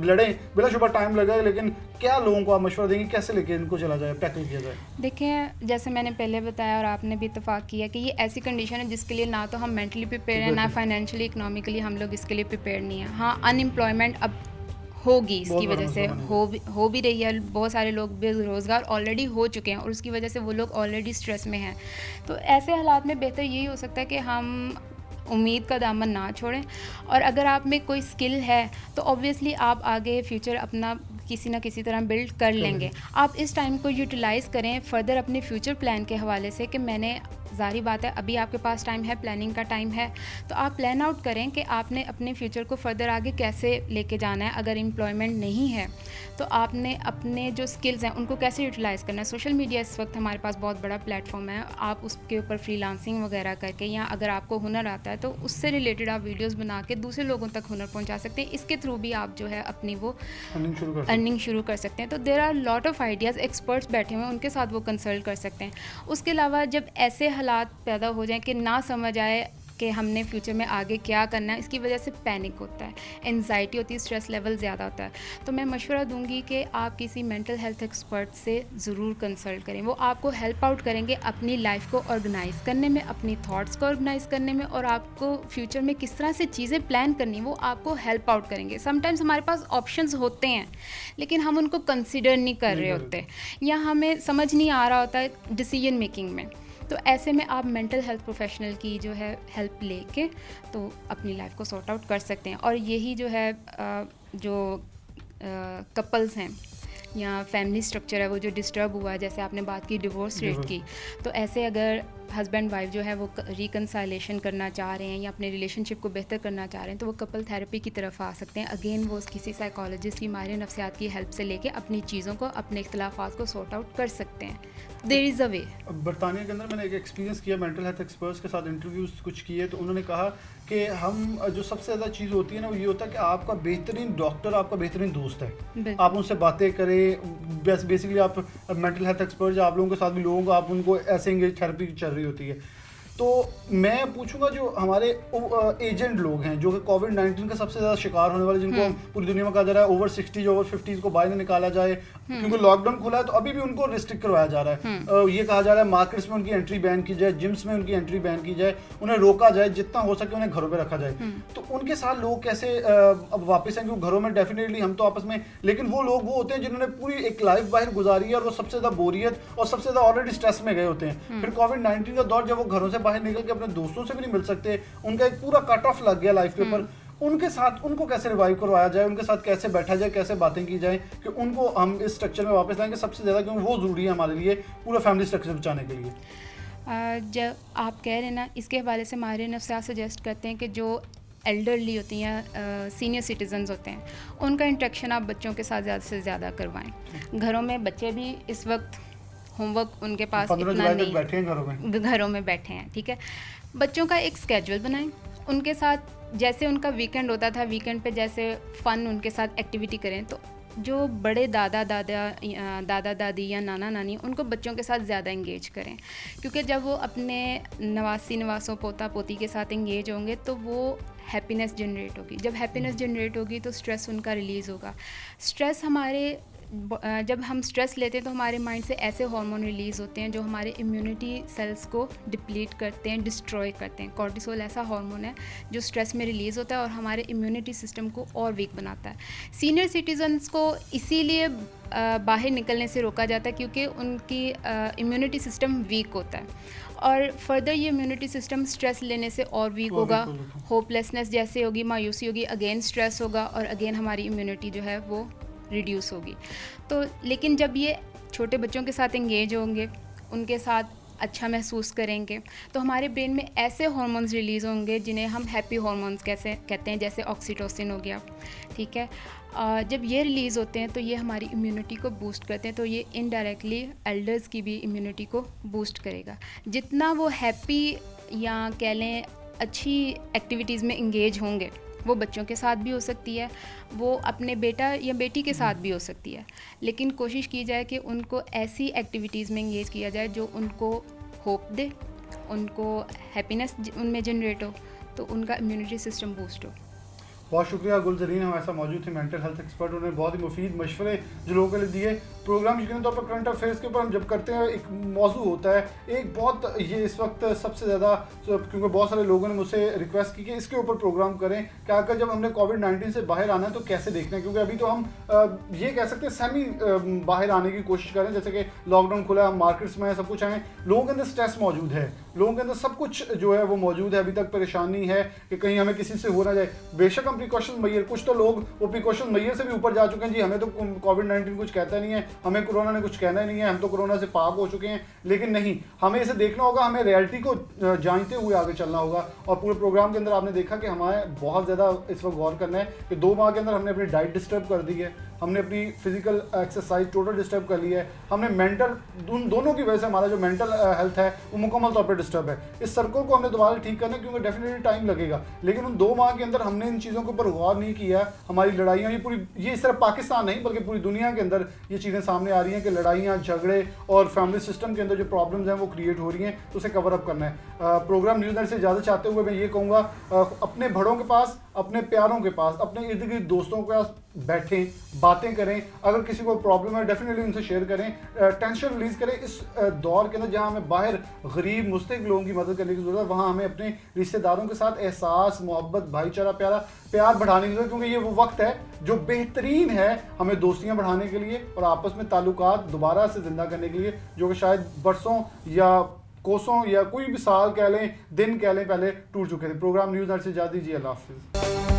लड़ें। बिलाशुबा टाइम लगेगा, लेकिन क्या लोगों को आप मशवरा देंगे कैसे लेके इनको चला जाए, टैकल किया जाए? देखिए, जैसे मैंने पहले बताया और आपने भी इत्तेफाक किया कि ये ऐसी कंडीशन है जिसके लिए ना तो हम मेंटली प्रिपेयर हैं, ना फाइनेंशियली इकोनॉमिकली हम लोग इसके लिए प्रिपेयर नहीं है। हाँ, अनएम्प्लॉयमेंट अब होगी, इसकी वजह से हो भी रही है। बहुत सारे लोग बेरोज़गार ऑलरेडी हो चुके हैं और उसकी वजह से वो लोग ऑलरेडी स्ट्रेस में हैं। तो ऐसे हालात में बेहतर यही हो सकता है कि हम उम्मीद का दामन ना छोड़ें, और अगर आप में कोई स्किल है तो ऑब्वियसली आप आगे फ्यूचर अपना किसी ना किसी तरह बिल्ड कर लेंगे। आप इस टाइम को यूटिलाइज़ करें फर्दर अपने फ्यूचर प्लान के हवाले से कि मैंने ज़ाहिर बात है अभी आपके पास टाइम है, प्लानिंग का टाइम है, तो आप प्लान आउट करें कि आपने अपने फ्यूचर को फर्दर आगे कैसे लेके जाना है। अगर एम्प्लॉयमेंट नहीं है तो आपने अपने जो स्किल्स हैं उनको कैसे यूटिलाइज़ करना है। सोशल मीडिया इस वक्त हमारे पास बहुत बड़ा प्लेटफॉर्म है, आप उसके ऊपर फ्रीलांसिंग वगैरह करके, या अगर आपको हुनर आता है तो उससे रिलेटेड आप वीडियोज़ बना के दूसरे लोगों तक हुनर पहुँचा सकते हैं। इसके थ्रू भी आप जो है अपनी वो अर्निंग शुरू कर सकते हैं। तो there are lot of ideas, experts बैठे हुए हैं, उनके साथ वो कंसल्ट कर सकते हैं। उसके अलावा जब ऐसे हालात पैदा हो जाएं कि ना समझ आए कि हमने फ्यूचर में आगे क्या करना है, इसकी वजह से पैनिक होता है, एंजाइटी होती है, स्ट्रेस लेवल ज़्यादा होता है, तो मैं मशवरा दूंगी कि आप किसी मेंटल हेल्थ एक्सपर्ट से ज़रूर कंसल्ट करें। वो आपको हेल्प आउट करेंगे अपनी लाइफ को ऑर्गेनाइज़ करने में, अपनी थॉट्स को ऑर्गेनाइज़ करने में, और आपको फ्यूचर में किस तरह से चीज़ें प्लान करनी वो आपको हेल्प आउट करेंगे। समटाइम्स हमारे पास ऑप्शंस होते हैं लेकिन हम उनको कंसिडर नहीं कर रहे होते, या हमें समझ नहीं आ रहा होता है डिसीजन मेकिंग में। तो ऐसे में आप मेंटल हेल्थ प्रोफेशनल की जो है हेल्प लेके तो अपनी लाइफ को सॉर्ट आउट कर सकते हैं। और यही जो है जो कपल्स हैं या फैमिली स्ट्रक्चर है वो जो डिस्टर्ब हुआ है, जैसे आपने बात की डिवोर्स रेट की, तो ऐसे अगर हस्बैंड वाइफ जो है वो रिकन्साइलेशन करना चाह रहे हैं या अपने रिलेशनशिप को बेहतर करना चाह रहे हैं तो वो कपल थेरेपी की तरफ आ सकते हैं। अगेन वो किसी साइकोलॉजिस्ट की, माहिर नफ्सियात की हेल्प से लेके अपनी चीज़ों को, अपने इख्तिलाफात को सॉर्ट आउट कर सकते हैं। देयर इज़ अ वे। बरतानिया के अंदर मैंने एक एक्सपीरियंस किया, मेंटल हेल्थ एक्सपर्ट्स के साथ इंटरव्यूज़ कुछ किए, तो उन्होंने कहा कि हम जो सबसे ज़्यादा चीज़ होती है ना वो ये होता है कि आपका बेहतरीन डॉक्टर आपका बेहतरीन दोस्त है। आप उनसे बातें करें, बेसिकली आप मेंटल हेल्थ एक्सपर्ट आप लोगों के साथ भी लोगों को आप उनको ऐसे इंगेज थेरेपी चल रही होती है। तो मैं पूछूंगा जो हमारे एजेंट लोग हैं जो कि कोविड-19 का सबसे ज़्यादा शिकार होने वाले, जिनको पूरी दुनिया में कहा जा रहा है ओवर 60 ओवर 50 को बाहर नहीं निकाला जाए क्योंकि लॉकडाउन खुला है, तो अभी भी उनको रिस्ट्रिक्ट करवाया जा रहा है। ये कहा जा रहा है मार्केट्स में उनकी एंट्री बैन की जाए, जिम्स में उनकी एंट्री बैन की जाए, उन्हें रोका जाए, जितना हो सके उन्हें घरों पर रखा जाए। तो उनके साथ लोग कैसे अब वापस हैं, क्योंकि घरों में डेफिनेटली हम तो आपस में, लेकिन वो लोग वो होते हैं जिन्होंने पूरी एक लाइफ बाहर गुजारी है और वो सबसे ज़्यादा बोरियत और सबसे ज़्यादा ऑलरेडी स्ट्रेस में गए होते हैं। फिर कोविड-19 का दौर जब वो घरों से बाहर निकल के अपने दोस्तों से भी नहीं मिल सकते, उनका एक पूरा कट ऑफ लग गया लाइफ के ऊपर, उनके साथ उनको कैसे रिवाइव करवाया जाए, उनके साथ कैसे बैठा जाए, कैसे बातें की जाए कि उनको हम इस स्ट्रक्चर में वापस लाएंगे सबसे ज़्यादा, क्योंकि वो ज़रूरी है हमारे लिए पूरा फैमिली स्ट्रक्चर बचाने के लिए। जब आप कह रहे हैं ना, इसके हवाले से माहिर नफ्सियात सजेस्ट करते हैं कि जो एल्डरली होती हैं, सीनियर सिटीजन्स होते हैं, उनका इंटरेक्शन आप बच्चों के साथ ज़्यादा से ज़्यादा करवाएं। घरों में बच्चे भी इस वक्त होमवर्क उनके पास इतना नहीं, बैठे हैं घरों में बैठे हैं, ठीक है। बच्चों का एक स्केड्यूल बनाएं, उनके साथ जैसे उनका वीकेंड होता था, वीकेंड पे जैसे फ़न उनके साथ एक्टिविटी करें। तो जो बड़े दादा दादी या नाना नानी, उनको बच्चों के साथ ज़्यादा इंगेज करें, क्योंकि जब वो अपने नवासों पोता पोती के साथ इंगेज होंगे तो वो हैप्पीनेस जनरेट होगी। जब हैप्पीनेस जनरेट होगी तो स्ट्रेस उनका रिलीज़ होगा। स्ट्रेस हमारे, जब हम स्ट्रेस लेते हैं तो हमारे माइंड से ऐसे हार्मोन रिलीज़ होते हैं जो हमारे इम्यूनिटी सेल्स को डिप्लीट करते हैं, डिस्ट्रॉय करते हैं। कॉर्टिसोल ऐसा हार्मोन है जो स्ट्रेस में रिलीज़ होता है और हमारे इम्यूनिटी सिस्टम को और वीक बनाता है। सीनियर सिटीजन्स को इसीलिए बाहर निकलने से रोका जाता है क्योंकि उनकी इम्यूनिटी सिस्टम वीक होता है, और फर्दर ये इम्यूनिटी सिस्टम स्ट्रेस लेने से और वीक होगा, होपलेसनेस जैसे होगी, मायूसी होगी, अगेन स्ट्रेस होगा और अगेन हमारी इम्यूनिटी जो है वो रिड्यूस होगी। तो लेकिन जब ये छोटे बच्चों के साथ एंगेज होंगे, उनके साथ अच्छा महसूस करेंगे, तो हमारे ब्रेन में ऐसे हार्मोन्स रिलीज़ होंगे जिन्हें हम हैप्पी हार्मोन्स कैसे कहते हैं, जैसे ऑक्सीटोसिन हो गया, ठीक है। जब ये रिलीज़ होते हैं तो ये हमारी इम्यूनिटी को बूस्ट करते हैं, तो ये इनडायरेक्टली एल्डर्स की भी इम्यूनिटी को बूस्ट करेगा। जितना वो हैप्पी या कह लें अच्छी एक्टिविटीज़ में इंगेज होंगे, वो बच्चों के साथ भी हो सकती है, वो अपने बेटा या बेटी के साथ भी हो सकती है, लेकिन कोशिश की जाए कि उनको ऐसी एक्टिविटीज़ में इंगेज किया जाए जो उनको होप दे, उनको हैप्पीनेस उनमें जनरेट हो, तो उनका इम्यूनिटी सिस्टम बूस्ट हो। बहुत शुक्रिया गुलजरीन, हमारे साथ मौजूद थे मेंटल हेल्थ एक्सपर्ट, उन्होंने बहुत ही मुफीद मशवरे जो लोगों के लिए दिए। प्रोग्राम यकीन तौर पर करंट अफेयर्स के ऊपर हम जब करते हैं एक मौजू होता है, एक बहुत ये इस वक्त सबसे ज़्यादा, क्योंकि बहुत सारे लोगों ने मुझसे रिक्वेस्ट की कि इसके ऊपर प्रोग्राम करें कि आकर जब हमने कोविड-19 से बाहर आना है तो कैसे देखना है, क्योंकि अभी तो हम ये कह सकते हैं सेमी बाहर आने की कोशिश करें, जैसे कि लॉकडाउन खुला, हम मार्केट्स में सब कुछ आए, लोगों के अंदर स्ट्रेस मौजूद है, लोगों के अंदर सब कुछ जो है वो मौजूद है, अभी तक परेशानी है कि कहीं हमें किसी से हो ना जाए। बेशक हम हम प्रिकॉशन मैयर, कुछ तो लोग वो प्रिकॉशन मैयर से भी ऊपर जा चुके हैं जी, हमें तो कोविड-19 कुछ कहता नहीं है, हमें कोरोना ने कुछ कहना ही नहीं है, हम तो कोरोना से पाक हो चुके हैं। लेकिन नहीं, हमें इसे देखना होगा, हमें रियलिटी को जानते हुए आगे चलना होगा। और पूरे प्रोग्राम के अंदर आपने देखा कि हमें बहुत ज़्यादा इस वक्त गौर करना है कि 2 माह के अंदर हमने अपनी डाइट डिस्टर्ब कर दी है, हमने अपनी फिजिकल एक्सरसाइज टोटल डिस्टर्ब कर लिया है, हमने मेंटल, उन दोनों की वजह से हमारा जो मेंटल हेल्थ है वो मुकम्मल तौर पर डिस्टर्ब है। इस सर्कल को हमने दोबारा ठीक करना है, क्योंकि डेफिनेटली टाइम लगेगा, लेकिन उन 2 माह के अंदर हमने इन चीज़ों के ऊपर गौर नहीं किया। हमारी लड़ाइयाँ ये सिर्फ पाकिस्तान नहीं बल्कि पूरी दुनिया के अंदर ये चीज़ें सामने आ रही हैं कि लड़ाइयाँ, झगड़े और फैमिली सिस्टम के अंदर जो प्रॉब्लम्स हैं वो क्रिएट हो रही हैं, तो उसे कवर अप करना है। प्रोग्राम न्यूज़ नाइट से इजाज़त चाहते हुए मैं ये कहूँगा, अपने बड़ों के पास, अपने प्यारों के पास, अपने इर्द गिर्द दोस्तों के पास बैठें, बातें करें, अगर किसी को प्रॉब्लम है डेफिनेटली उनसे शेयर करें, टेंशन रिलीज़ करें। इस दौर के अंदर जहां हमें बाहर गरीब मुस्तहिक लोगों की मदद करने की ज़रूरत है, वहां हमें अपने रिश्तेदारों के साथ एहसास, मोहब्बत, भाईचारा, प्यार बढ़ाने की ज़रूरत है, क्योंकि ये वो वक्त है जो बेहतरीन है हमें दोस्तियाँ बढ़ाने के लिए और आपस में ताल्लुकात दोबारा से ज़िंदा करने के लिए, जो कि शायद बरसों या कोसों या कोई भी साल कह लें, दिन कह लें, पहले टूट चुके थे। प्रोग्राम न्यूज़ नाइट से इजाज़त दीजिए, अल्लाह हाफ़िज़।